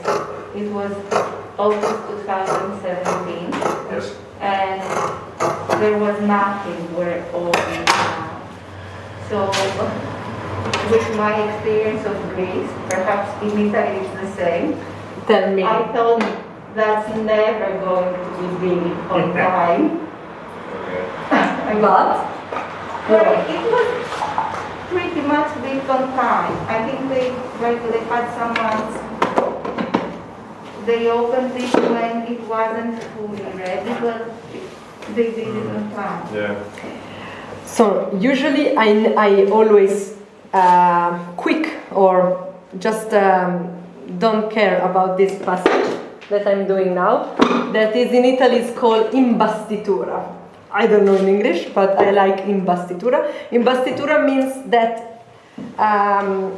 it was August 2017. Yes. And there was nothing where Aldi is now. So, with my experience of Greece, perhaps in Italy it's the same. Tell me. I thought that's never going to be built on time. But? Well, it was pretty much built on time. I think they had some months. They opened it when it wasn't fully ready, but they did it on time. Yeah. So usually I always quick or just don't care about this passage that I'm doing now. That is in Italy is called imbastitura. I don't know in English, but I like imbastitura. Imbastitura means that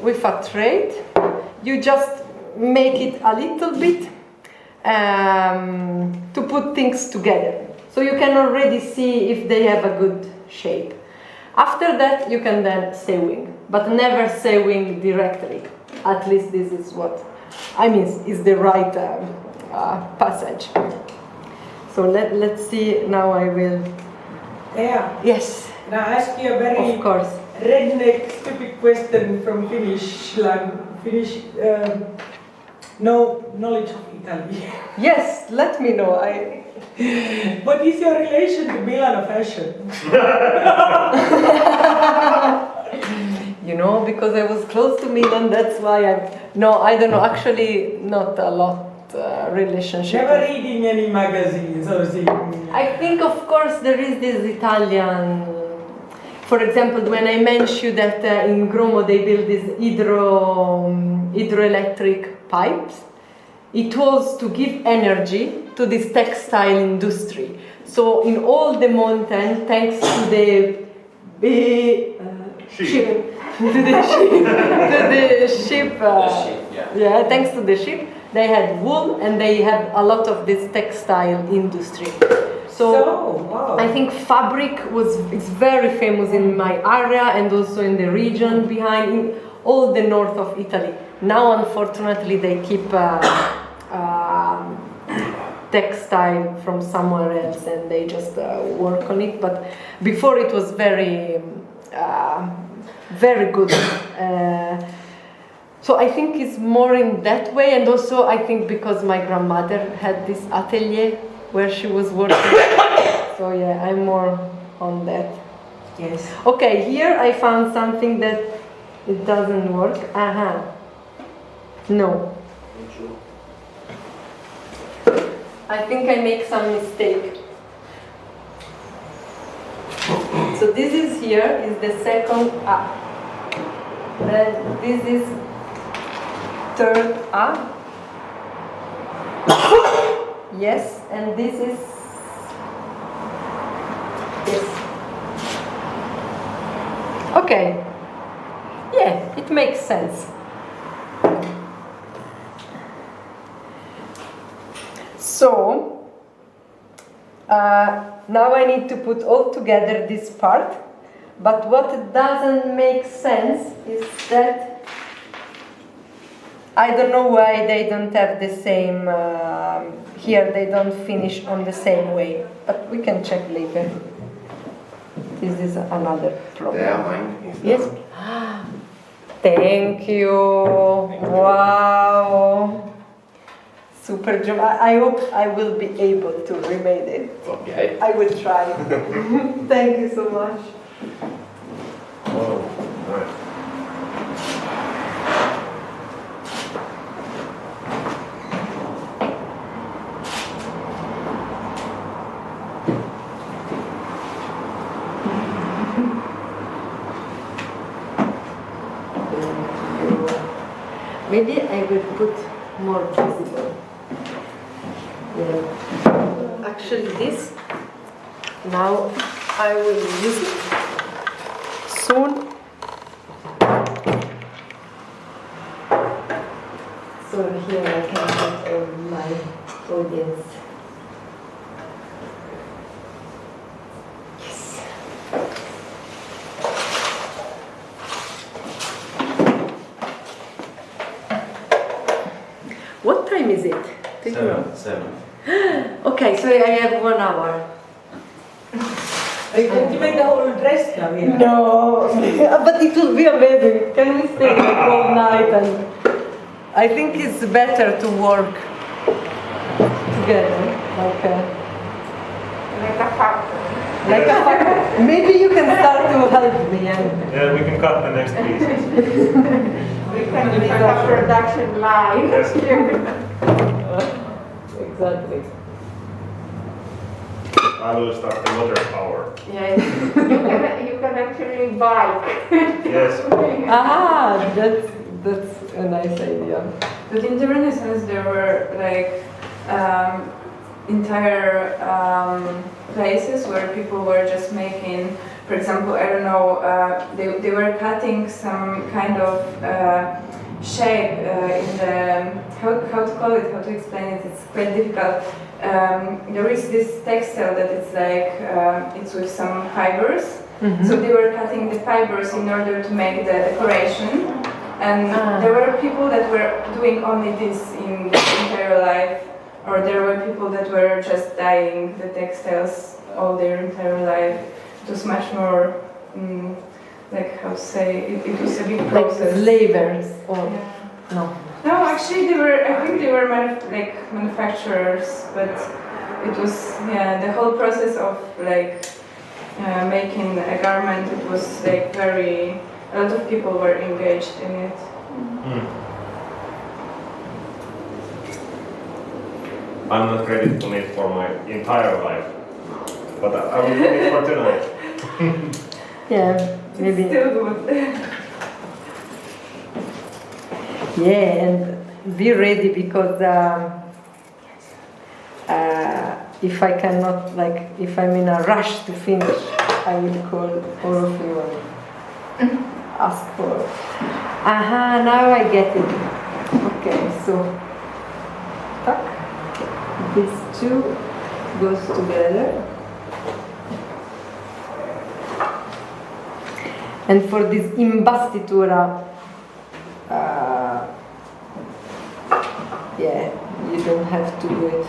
with a thread, you just make it a little bit to put things together. So you can already see if they have a good shape. After that, you can then sewing, but never sewing directly. At least this is what I mean is the right passage. So let's see. Now I will. Yeah. Yes. Can I ask you a very Of course. redneck stupid question from Finnish no knowledge of Italy? Yes. Let me know. What is your relation to Milano fashion? You know, because I was close to Milan, that's why I don't know, actually not a lot relationship. Never reading any magazines or something. I think, of course, there is this Italian, for example, when I mentioned that in Gromo they build these hydroelectric pipes, it was to give energy to this textile industry. So in all the mountain, thanks to the ship, thanks to the ship, they had wool and they had a lot of this textile industry. So wow. I think fabric is very famous in my area and also in the region behind, in all the north of Italy. Now, unfortunately, they keep textile from somewhere else and they just work on it. But before it was very good. So I think it's more in that way, and also I think because my grandmother had this atelier where she was working. So yeah, I'm more on that. Yes. Okay, here I found something that it doesn't work. No. I think I make some mistake. So this is here, is the second A. Then this is third A. Yes, and this is this. Okay. Yeah, it makes sense. So, now I need to put all together this part, but what doesn't make sense is that I don't know why they don't have the same, here they don't finish on the same way, but we can check later. This is another problem. Yeah, mine Yes. Thank you. Wow. Super job. I hope I will be able to remake it. Okay. I will try. Thank you so much. Oh, nice. Maybe I will put more visible. Yeah. Actually, this now I will use it soon. So here I can put all my audience. Yes. What time is it? 7. Okay, so I have 1 hour. Are you going to make the whole dress, Karolina? No, but it will be amazing. Can we stay like all night? And I think it's better to work together. Okay. Like a factory. Like a factory. Maybe you can start to help me. Yeah, we can cut the next pieces. We can make a production line. Yes. Exactly. I will start the water power. Yes. You can actually bike. Yes. Ah, that's a nice idea. But in the Renaissance, there were like entire places where people were just making, for example, I don't know, they were cutting some kind of shape in the, how to call it, how to explain it, it's quite difficult. There is this textile that it's like, it's with some fibers. Mm-hmm. So they were cutting the fibers in order to make the decoration. And there were people that were doing only this in their entire life, or there were people that were just dyeing the textiles all their entire life. It was much more, like how to say, it was a big process. Like slavers or no? No, actually they were, I think they were manufacturers, but it was, the whole process of like making a garment, it was like very, a lot of people were engaged in it. I'm not ready to knit for my entire life, but I will knit for tonight. Yeah, maybe. It's still good. Yeah, and be ready because if I cannot, like, if I'm in a rush to finish, I will call all of you and ask for. Aha, now I get it. Okay, so these two goes together. And for this imbastitura, yeah, you don't have to do it.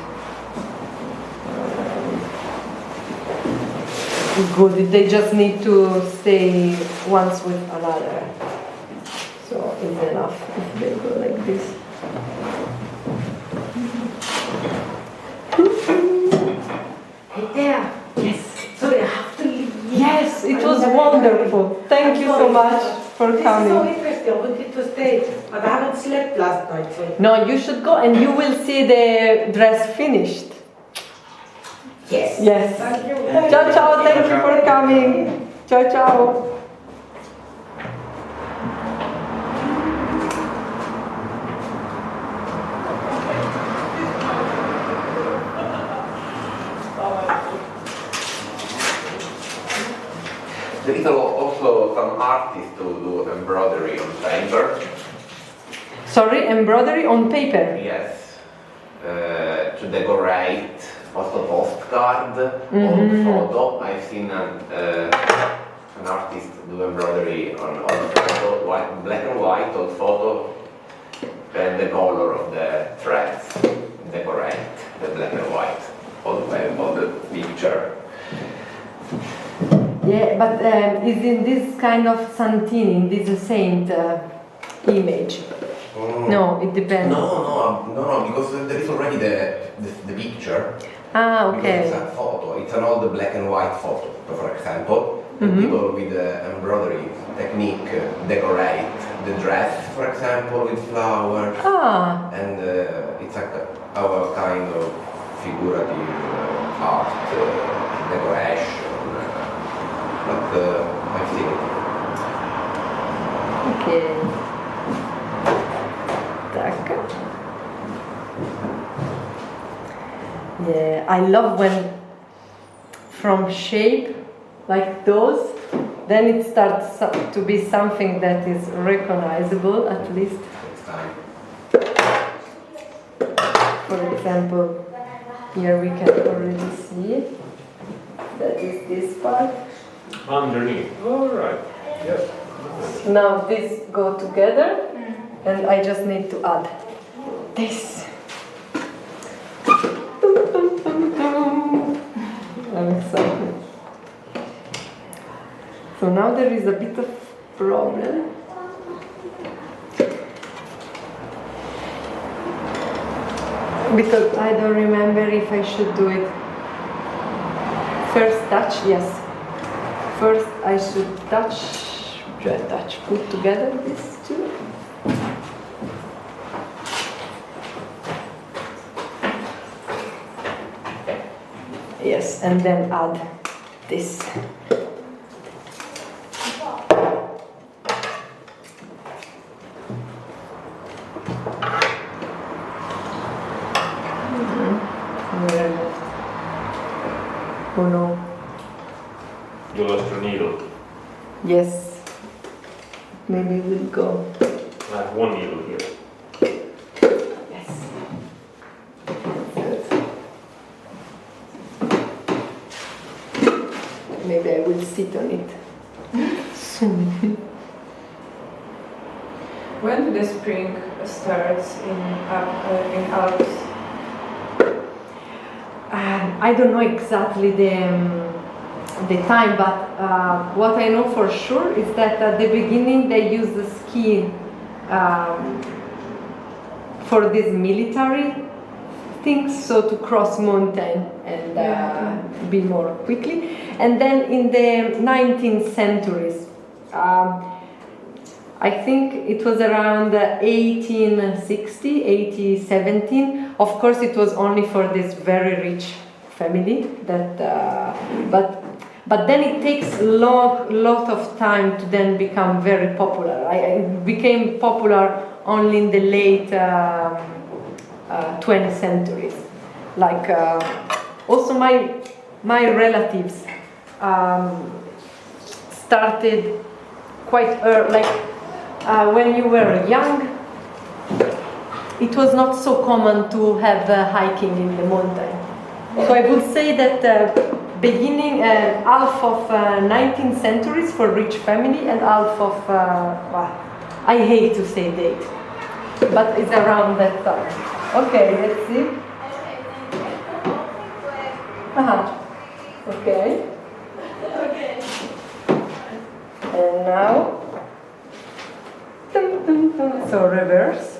Good, they just need to stay once with another. So it's enough if they go like this. Hey there. Yes. Sorry, I have to leave. Yes, it was wonderful. Thank you so much for coming. This is so interesting. I wanted to stay, but I haven't slept last night. So. No, you should go and you will see the dress finished. Yes. Yes. Thank you. Ciao, ciao. Thank you for coming. Ciao, ciao. There is also some artists who do embroidery on paper. Sorry, embroidery on paper? Yes. To decorate also postcard, old photo. I've seen an artist do embroidery on old photo, black and white old photo, and the color of the threads decorate the black and white of the picture. Yeah, but is in this kind of Santini, in this saint image. No, it depends. No, because there is already the picture. Ah, okay. Because it's a photo. It's an old black and white photo, for example. People with embroidery technique decorate the dress, for example, with flowers. And it's our kind of figurative art decoration. But I've seen it. Okay. Yeah, I love when from shape like those, then it starts to be something that is recognizable at least. For example, here we can already see that is this part. Underneath. All right. Yes. Now these go together, and I just need to add this. I'm excited. So now there is a bit of problem. Because I don't remember if I should do it first touch, yes. First I should put together these two. Yes, and then add this. Oh no. You lost your needle. Yes. Maybe we'll go. I have one needle here. Yes. Maybe I will sit on it soon. When do the spring starts in Alps? I don't know exactly the time, but what I know for sure is that at the beginning they use the ski for these military things, so to cross mountain and be more quickly. And then in the 19th centuries, I think it was around 1860, 1817. Of course, it was only for this very rich family that, but then it takes a lot of time to then become very popular. It became popular only in the late 20th centuries. Like also my relatives started quite early, like when you were young, it was not so common to have hiking in the mountain. So I would say that beginning half of 19th centuries for rich family and half of, I hate to say date, but it's around that time. Okay, let's see. Okay. And now, so reverse.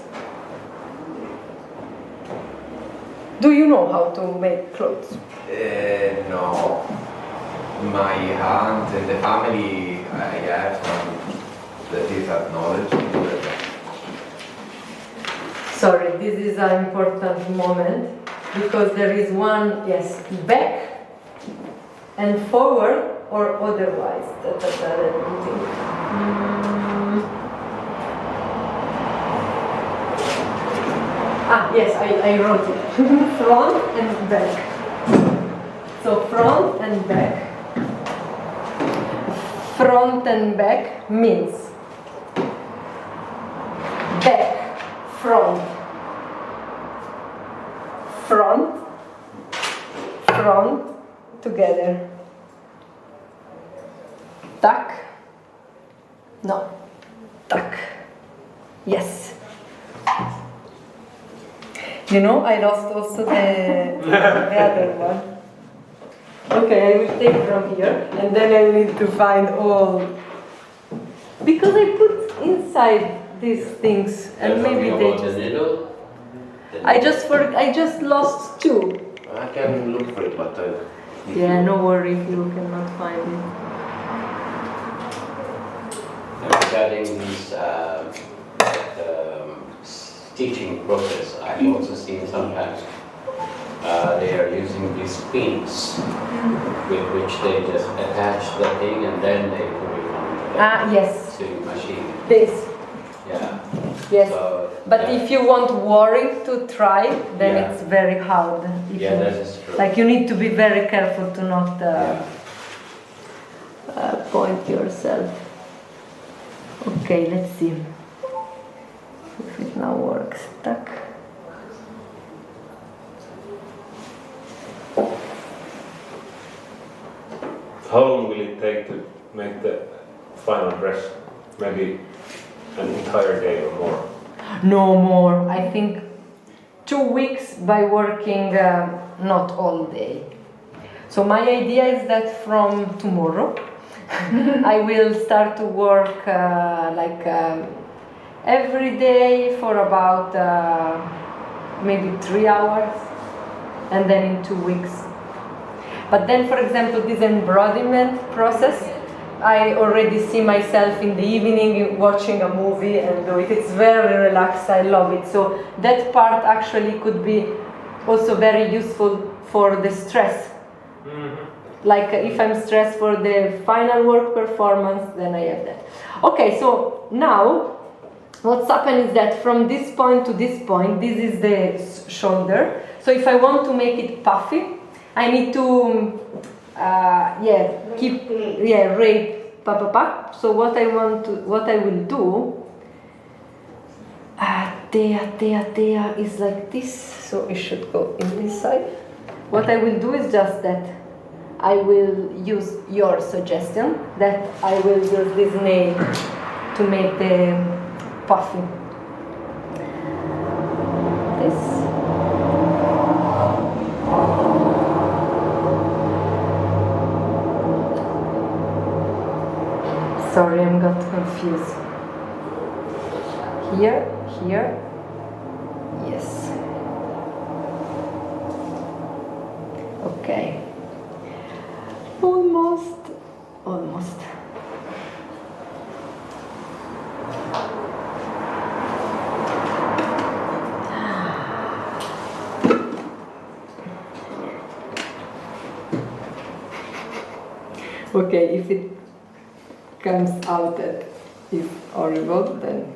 Do you know how to make clothes? No. My aunt and the family, I have some that is that knowledge. Sorry, this is an important moment because there is one, yes, back and forward or otherwise. Let me think. Yes, I wrote it. Front and back. So front and back. Front and back means back, front, front, front, together. Tuck. No. Tuck. Yes. You know, I lost also the other one. Okay, I will take from here, and then I need to find all. Because I put inside these things, and maybe they just. I just lost 2. I can look for it, but yeah, no worry if you cannot find it. Regarding this stitching process, I've also seen sometimes they are using these pins with which they just attach the thing and then they put it on the Yes. sewing machine. This. Yeah. Yes. So but if you want Warring to try, then Yeah. it's very hard. If yeah, you, that is true. like you need to be very careful to not point yourself. Okay, let's see if it now works. Tack. How long will it take to make the final dress? Maybe an entire day or more? No more. I think 2 weeks by working not all day. So my idea is that from tomorrow I will start to work every day for about maybe 3 hours, and then in 2 weeks. But then, for example, this embroiderment process, I already see myself in the evening watching a movie and do it. It's very relaxed, I love it. So that part actually could be also very useful for the stress. Like if I'm stressed for the final work performance, then I have that. Okay, so now what's happened is that from this point to this point, this is the shoulder. So if I want to make it puffy, I need to rape pa. So what I will do, Tea is like this, so it should go in this side. What I will do is just that I will use your suggestion that I will use this nail to make the puffy. This. Sorry, I got confused. Here, yes. Okay. Almost. Okay, if it comes out that is horrible, then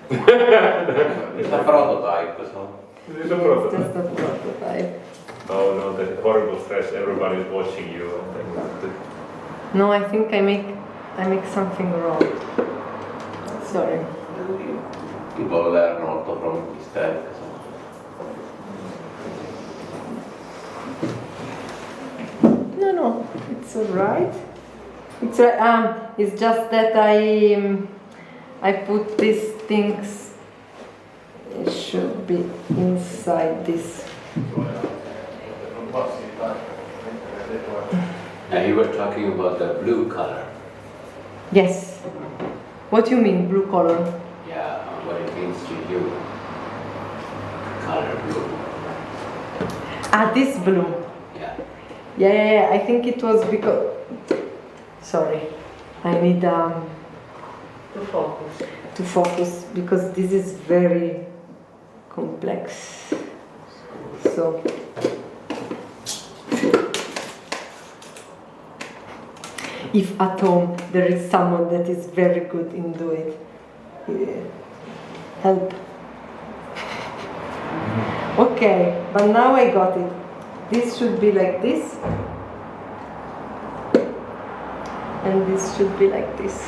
it's a prototype, so. It's a prototype. Just a prototype. Oh no, the horrible stress, everybody is watching you. No, I think I make something wrong. Sorry. People learn also from mistakes. No, it's alright. It's it's just that I put these things. It should be inside this. You were talking about the blue color. Yes. What do you mean, blue color? Yeah, what it means to you. Color blue. This blue. Yeah. Yeah. I think it was because. Sorry, I need to focus because this is very complex. So. If at home there is someone that is very good in doing it, help. Okay, but now I got it. This should be like this, and this should be like this.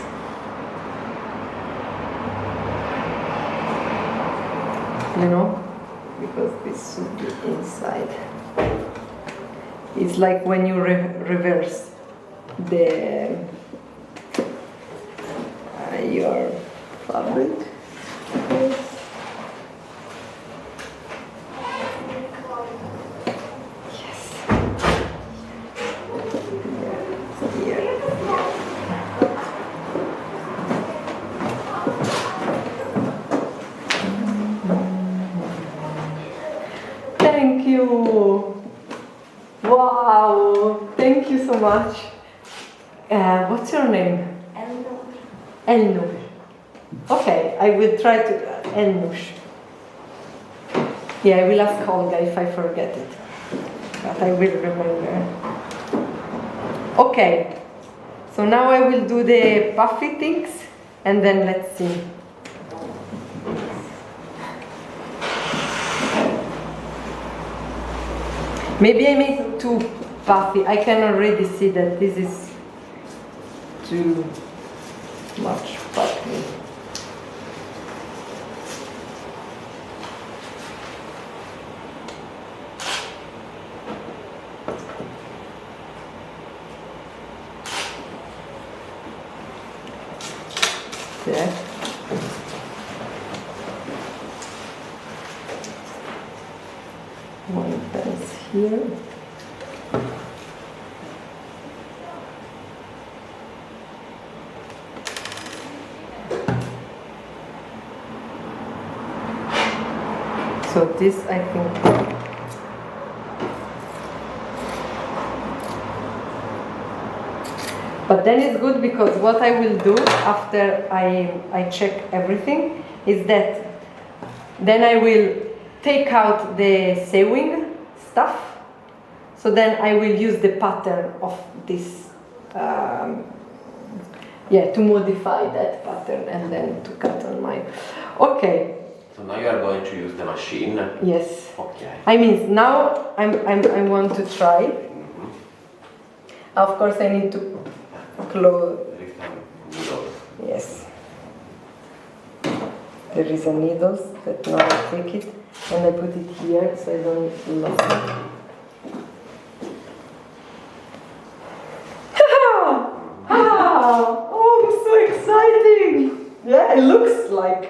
You know, because this should be inside. It's like when you reverse your fabric. Yes. Thank you. Wow, thank you so much. What's your name? Elnur. Okay, I will try to Elnush. Yeah, I will ask Olga if I forget it, but I will remember. Okay, so now I will do the puffy things, and then let's see. Maybe I make too puffy. I can already see that this is too much puffy. Yeah. One pence here. So this, I think, but then it's good because what I will do after I check everything is that then I will take out the sewing stuff. So then I will use the pattern of this, to modify that pattern and then to cut on my. Okay. So now you are going to use the machine? Yes. Okay. I mean, now I want to try. Mm-hmm. Of course, I need to close. There is some needles. Yes. There is a needles that now I take it and I put it here so I don't lose it. Oh, so exciting! Yeah, it looks like.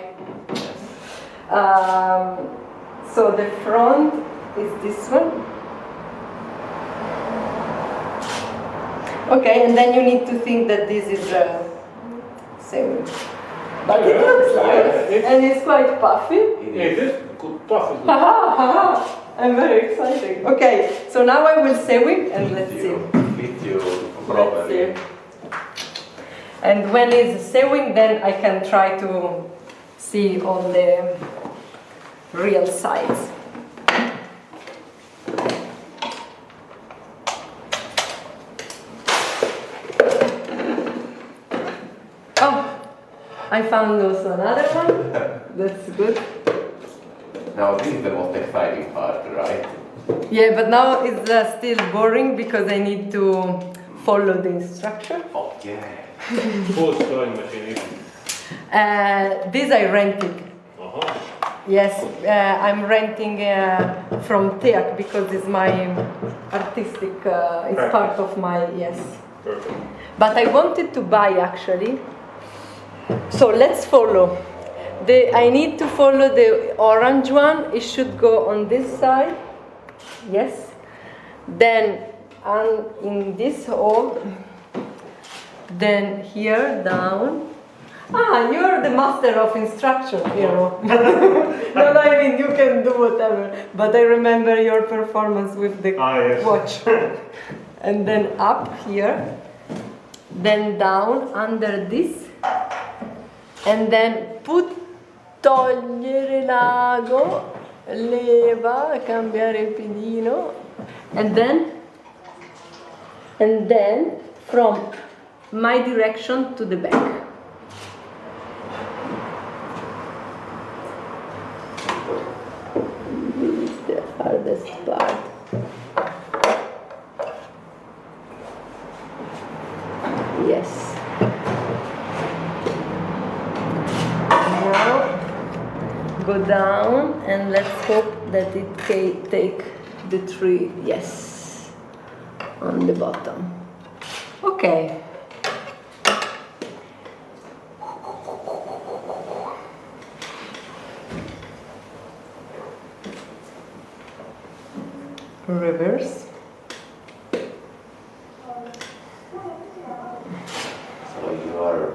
So the front is this one. Okay, and then you need to think that this is same. But it looks like, and it's quite puffy. It is good puffy. I'm very excited. Okay, so now I will sew it and let's see. Fit you properly. And when it's sewing, then I can try to see all the real sides. Oh, I found also another one. That's good. Now this is the most exciting part, right? Yeah, but now it's still boring because I need to follow the instruction. Okay. Whose sewing machine is it? This I rented. Yes, I'm renting from Teak because it's my artistic, it's part of my, yes. Perfect. But I wanted to buy actually. So let's follow. I need to follow the orange one. It should go on this side. Yes. Then in this hole. Then here down. You're the master of instruction, you know. No, I mean, you can do whatever. But I remember your performance with the watch. And then up here. Then down under this. And then togliere l'ago, leva, cambiare il piedino. And then from my direction to the back. This is the hardest part. Yes. Now go down and let's hope that it can take the tree, yes, on the bottom. Okay. Reverse. So you are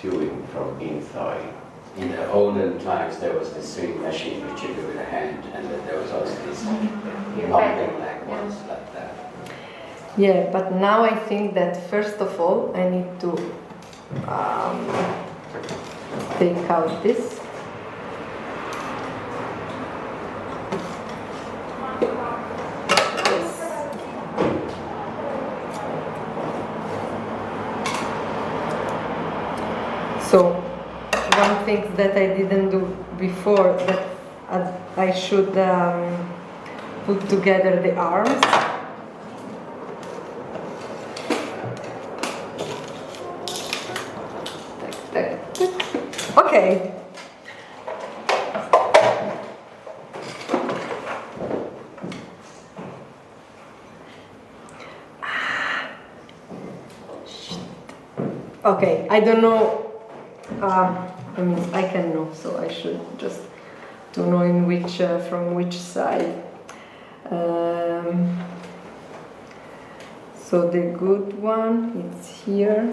sewing from inside. In the olden times, there was the sewing machine which you do with a hand, and then there was also this Something like ones like that. Yeah, but now I think that first of all I need to take out this. So, one thing that I didn't do before, that I should put together the arms. Okay. Okay, I don't know. I mean, I can know, so I should just to know in which from which side. So the good one, it's here.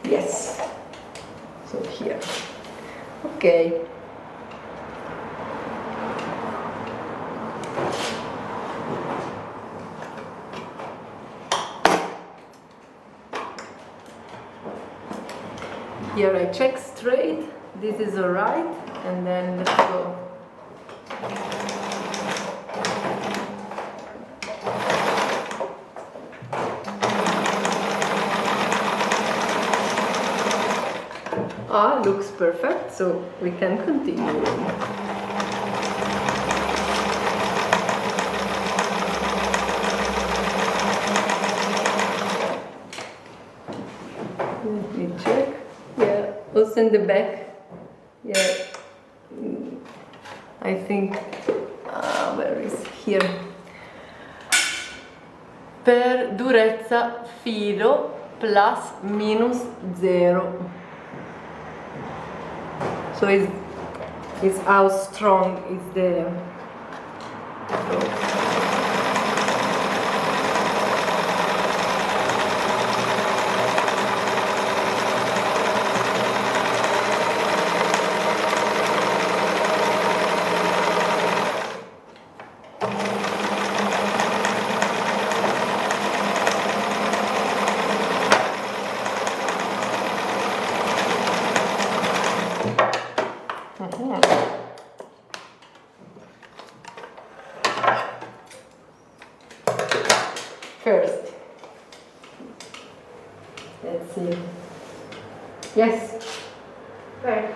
Yes. So here. Okay. Here I check straight, this is alright, and then let's go. Looks perfect, so we can continue. Let me check. Yeah, also in the back. Yeah, I think, where is here? Per durezza filo plus minus 0. So it's how strong is the. First, let's see. Yes. Right.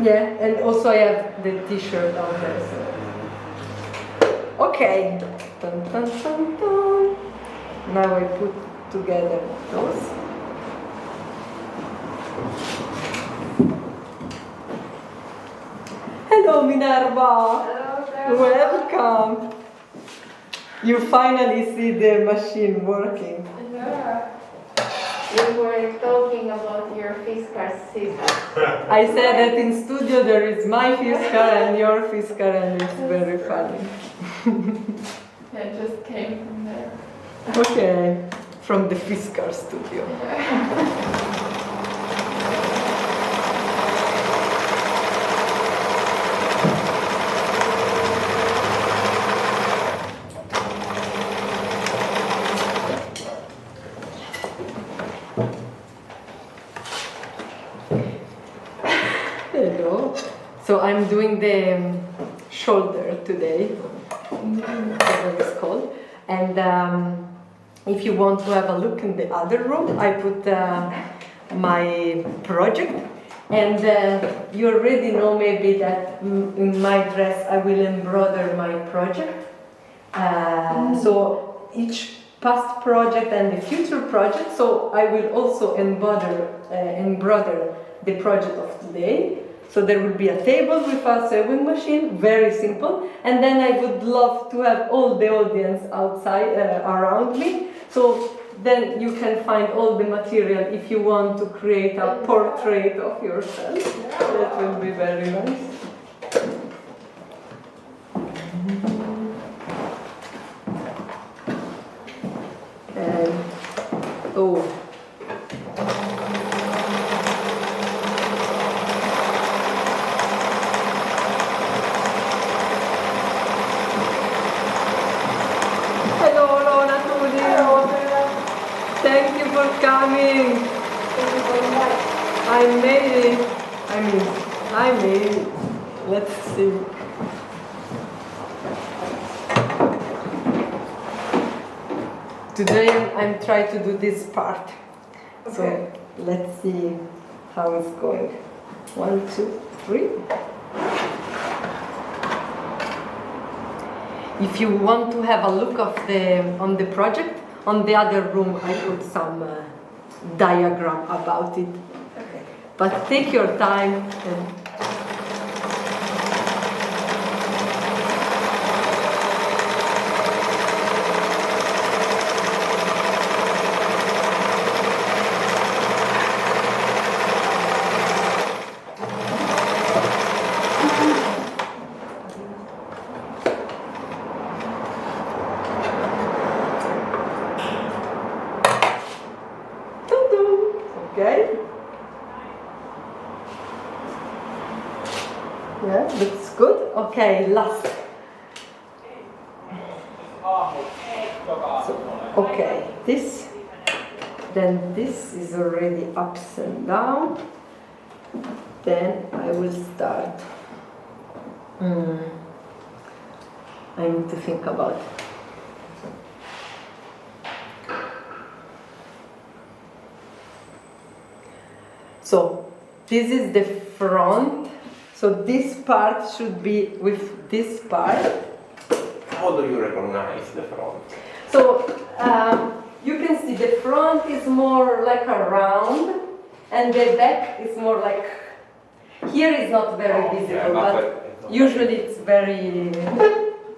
Yeah, and also I have the T-shirt on there. So. Okay. Dun, dun, dun, dun. Now I put together those. Hello, Minerva. Hello, welcome. You finally see the machine working. Yeah. We were talking about your Fiskars system. I said that in studio there is my Fiskar and your Fiskar, and it's very funny. Yeah, it just came from there. Okay, from the Fiskar studio. Hello. So I'm doing the shoulder today, whatever it's called. And if you want to have a look in the other room, I put my project. And you already know maybe that in my dress I will embroider my project. So each past project and the future project, so I will also embroider the project of today. So there will be a table with a sewing machine, very simple. And then I would love to have all the audience outside, around me. So then you can find all the material if you want to create a portrait of yourself. That will be very nice. And Oh. Hello, Lona Tudi. Thank you for coming. I made it. I made it. Let's see. Today I'm trying to do this part. Okay. So let's see how it's going. 1, 2, 3. If you want to have a look of on the project, on the other room I put some diagram about it. Okay. But take your time and okay, last. So, okay, this, then this is already ups and down. Then I will start. I need to think about it. So, this is the front. So this part should be with this part. How do you recognize the front? So you can see the front is more like a round, and the back is more like, here is not very visible, but usually it's very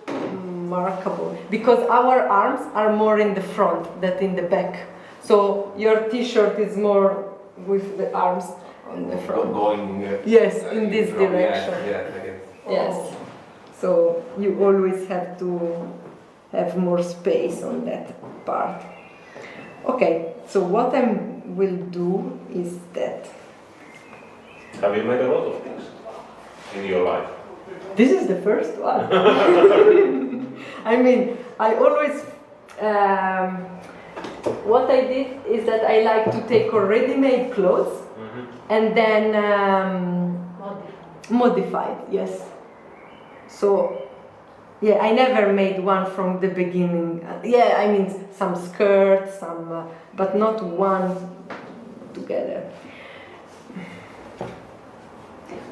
remarkable, because our arms are more in the front than in the back. So your t-shirt is more with the arms on the front. Going yes, in this direction. Yes. So you always have to have more space on that part. Okay, so what I will do is that. Have you made a lot of things in your life? This is the first one. I mean, I always. What I did is that I like to take already made clothes. And then modified, yes. So, yeah, I never made one from the beginning. Yeah, I mean some skirts, some, but not one together.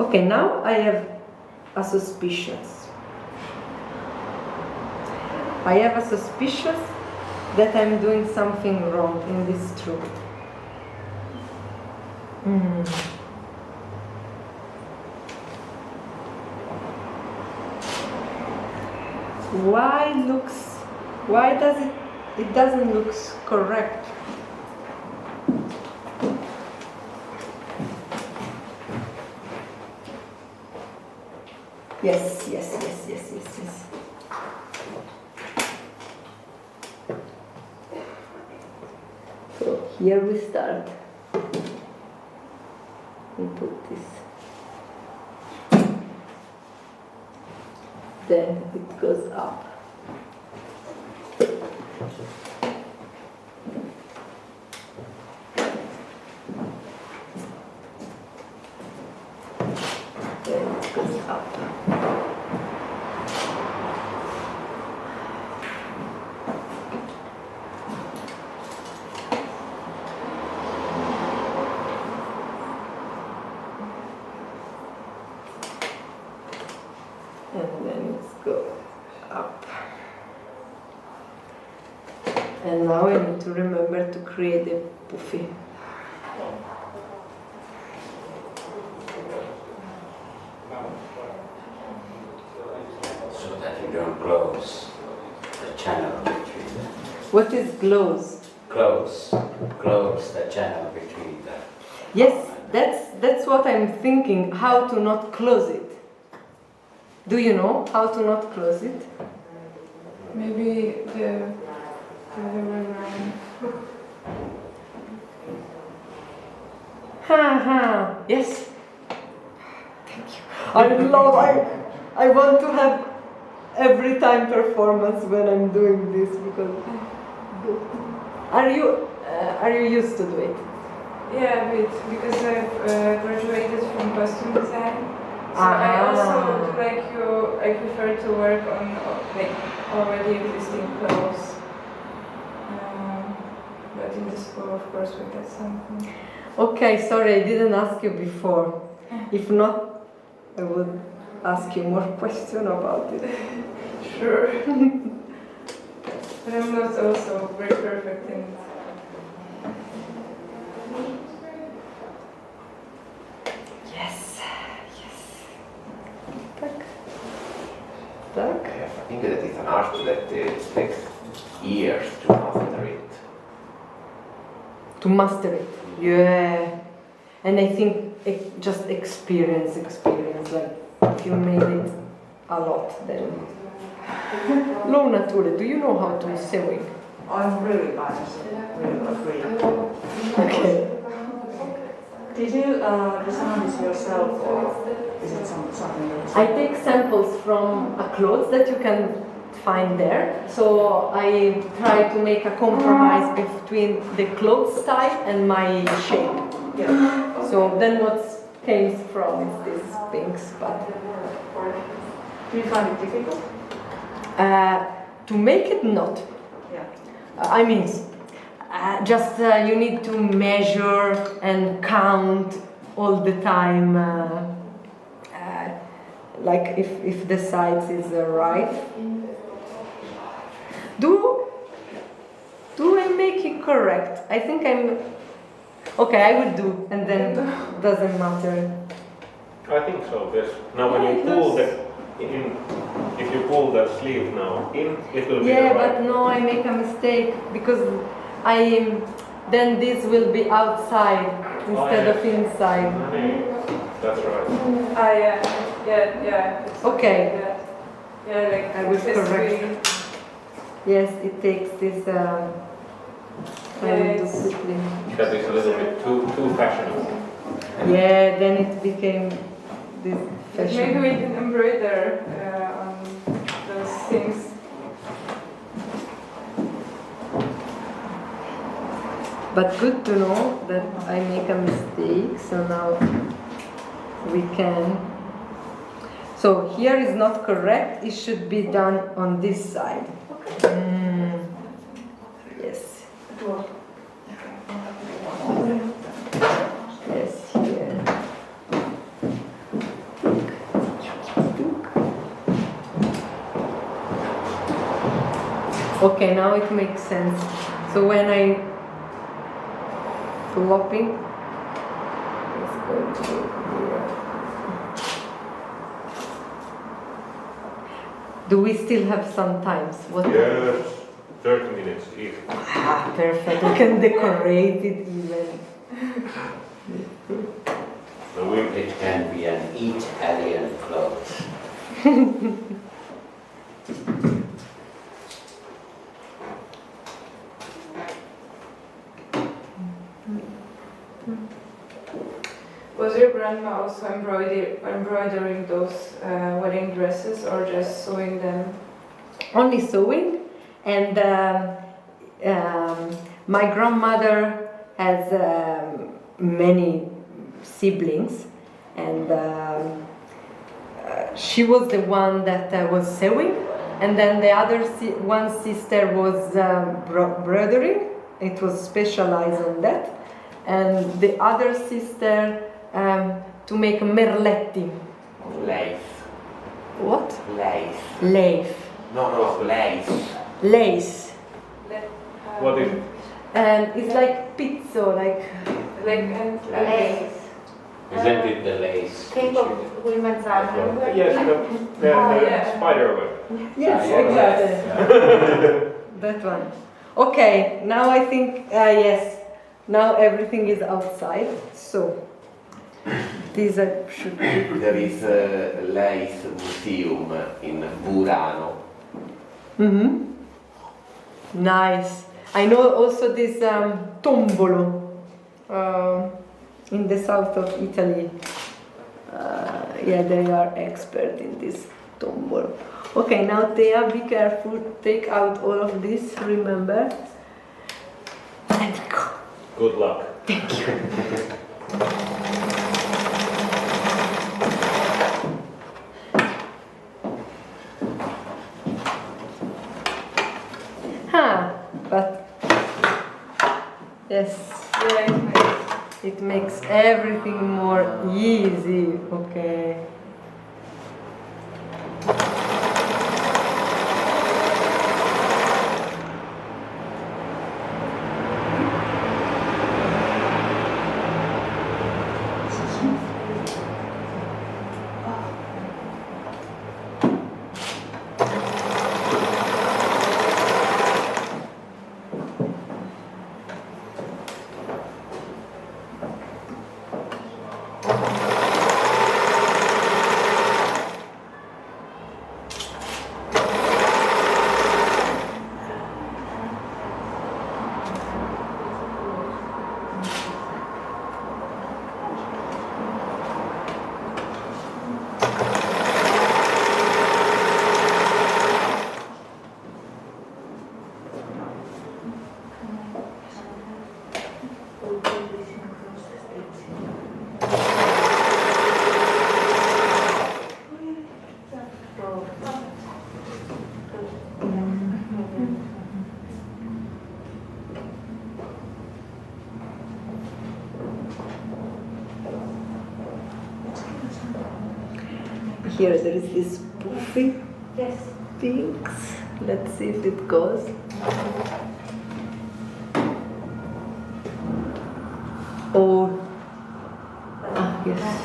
Okay, now I have a suspicion. I have a suspicion that I'm doing something wrong in this troop. Why does it doesn't look correct? Yes. So here we start. And put this. Then it goes up. Then it goes up. And then let's go up. And now I need to remember to create a puffy. So that you don't close the channel between them. What is close? Close the channel between them. Yes, that's what I'm thinking, how to not close it. Do you know how to not close it? Maybe the other way around. Yes. Thank you. I want to have every time performance when I'm doing this because. Are you used to do it? Yeah, a bit, because I've graduated from costume design. So I also do I prefer to work on already existing clothes. But in the school, of course, we get something. Okay, sorry, I didn't ask you before. If not, I would ask you more questions about it. Sure. But I'm not also very perfect in it. Yes. Tak. I think that it's an art that takes years to master it. To master it, yeah. And I think just experience. Like if you made it a lot, then. Luna Tule, do you know how to sewing? I'm really bad. Really. Okay. Did you design this yourself, or is it something else? I take samples from a clothes that you can find there. So I try to make a compromise between the clothes style and my shape. Yeah. So then what came from is these things. But do you find it difficult? to make it not. Yeah. I mean, just you need to measure and count all the time. Like if the size is right. Do I make it correct? I think I'm okay. I will do, and then doesn't matter. I think so. Yes. Now when you pull if you pull the sleeve now in, it will be yeah, right. but no, I make a mistake because then this will be outside instead of inside. That's right. Yeah. Okay. Yeah, like I will correct. Yes, it takes this. I will do quickly. That is a little bit too fashionable. Yeah, then it became this fashion. Maybe we can embroider on those things. But good to know that I make a mistake, so now we can. So here is not correct, it should be done on this side. Yes. Yes, here. Okay, now it makes sense. So when I flopping, it's going to be here. Do we still have some times? Yes, 30 minutes easy. Perfect. We can decorate it even. It can be an Italian cloth. Was your grandma also embroidering those wedding dresses or just sewing them? Only sewing, and my grandmother has many siblings, and she was the one that was sewing, and then the other one sister was brothering. It was specialized on that, and the other sister to make merletti. Lace. What? Lace. Lace. No, lace. Lace. What is it? And it's like pizzo, like Lace. Isn't it the lace? Think of women's Yes, the spider web. yes, exactly. That one. Okay, now I think yes. Now everything is outside. So these should be. There is a lace museum in Burano. Nice. I know also this tombolo. in the south of Italy. Yeah, they are expert in this tombola. Okay, now Thea, be careful. Take out all of this, remember. And go. Good luck. Thank you. But yes, it makes everything more easy. Okay. Here there is this puffy things. Let's see if it goes. Oh, yes.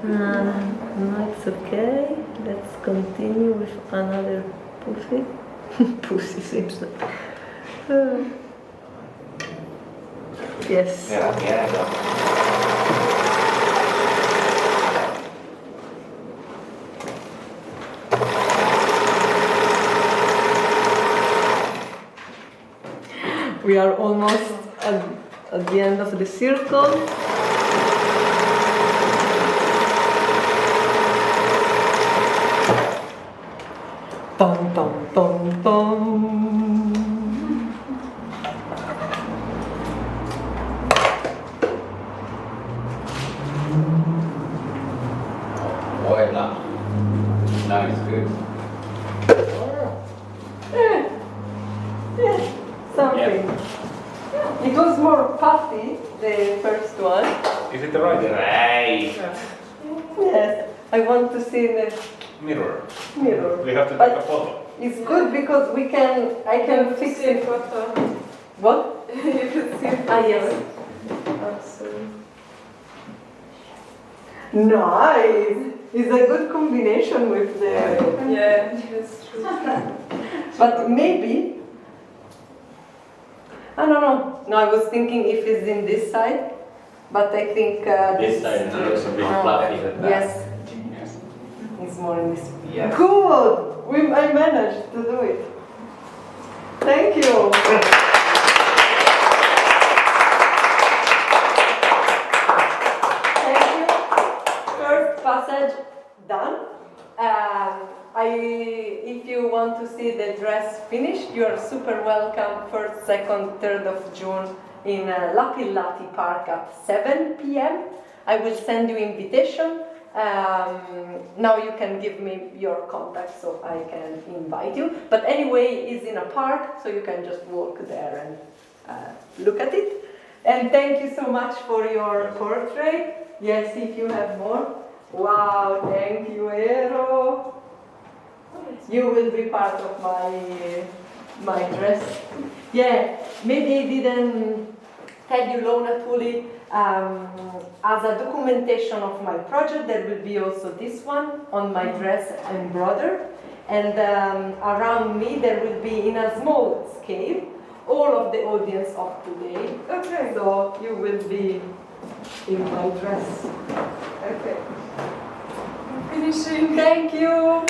No, it's okay. Let's continue with another pussy. Pussy seems like. Yes. We are almost at the end of the circle. Dum, dum, dum, dum. Voila. Now it's good. Something. Yeah. It was more puffy, the first one. Is it the right? Right. Yes. I want to see the Mirror. mirror. We have to take a photo. It's good because I can fix it. What? You can see it. Ah, yes. Absolutely. Nice. It's a good combination with the. Yeah, that's true. But maybe. I don't know. No, I was thinking if it's in this side, but I think This side looks a bit fluffy. Yes. It's more in this. Yes. Good! I managed to do it. Thank you. Thank you. First passage done. If you want to see the dress finished, you are super welcome 1st, 2nd, 3rd of June in Lapillati Park at 7 p.m. I will send you invitation. Now you can give me your contact so I can invite you. But anyway, it's in a park, so you can just walk there and look at it. And thank you so much for your portrait. Yes, if you have more. Wow, thank you, Eero. You will be part of my dress. Yeah, maybe I didn't loaned fully as a documentation of my project. There will be also this one on my dress embroidered. And around me there will be, in a small scale, all of the audience of today. Okay. So you will be in my dress. Okay. Finishing. Thank you.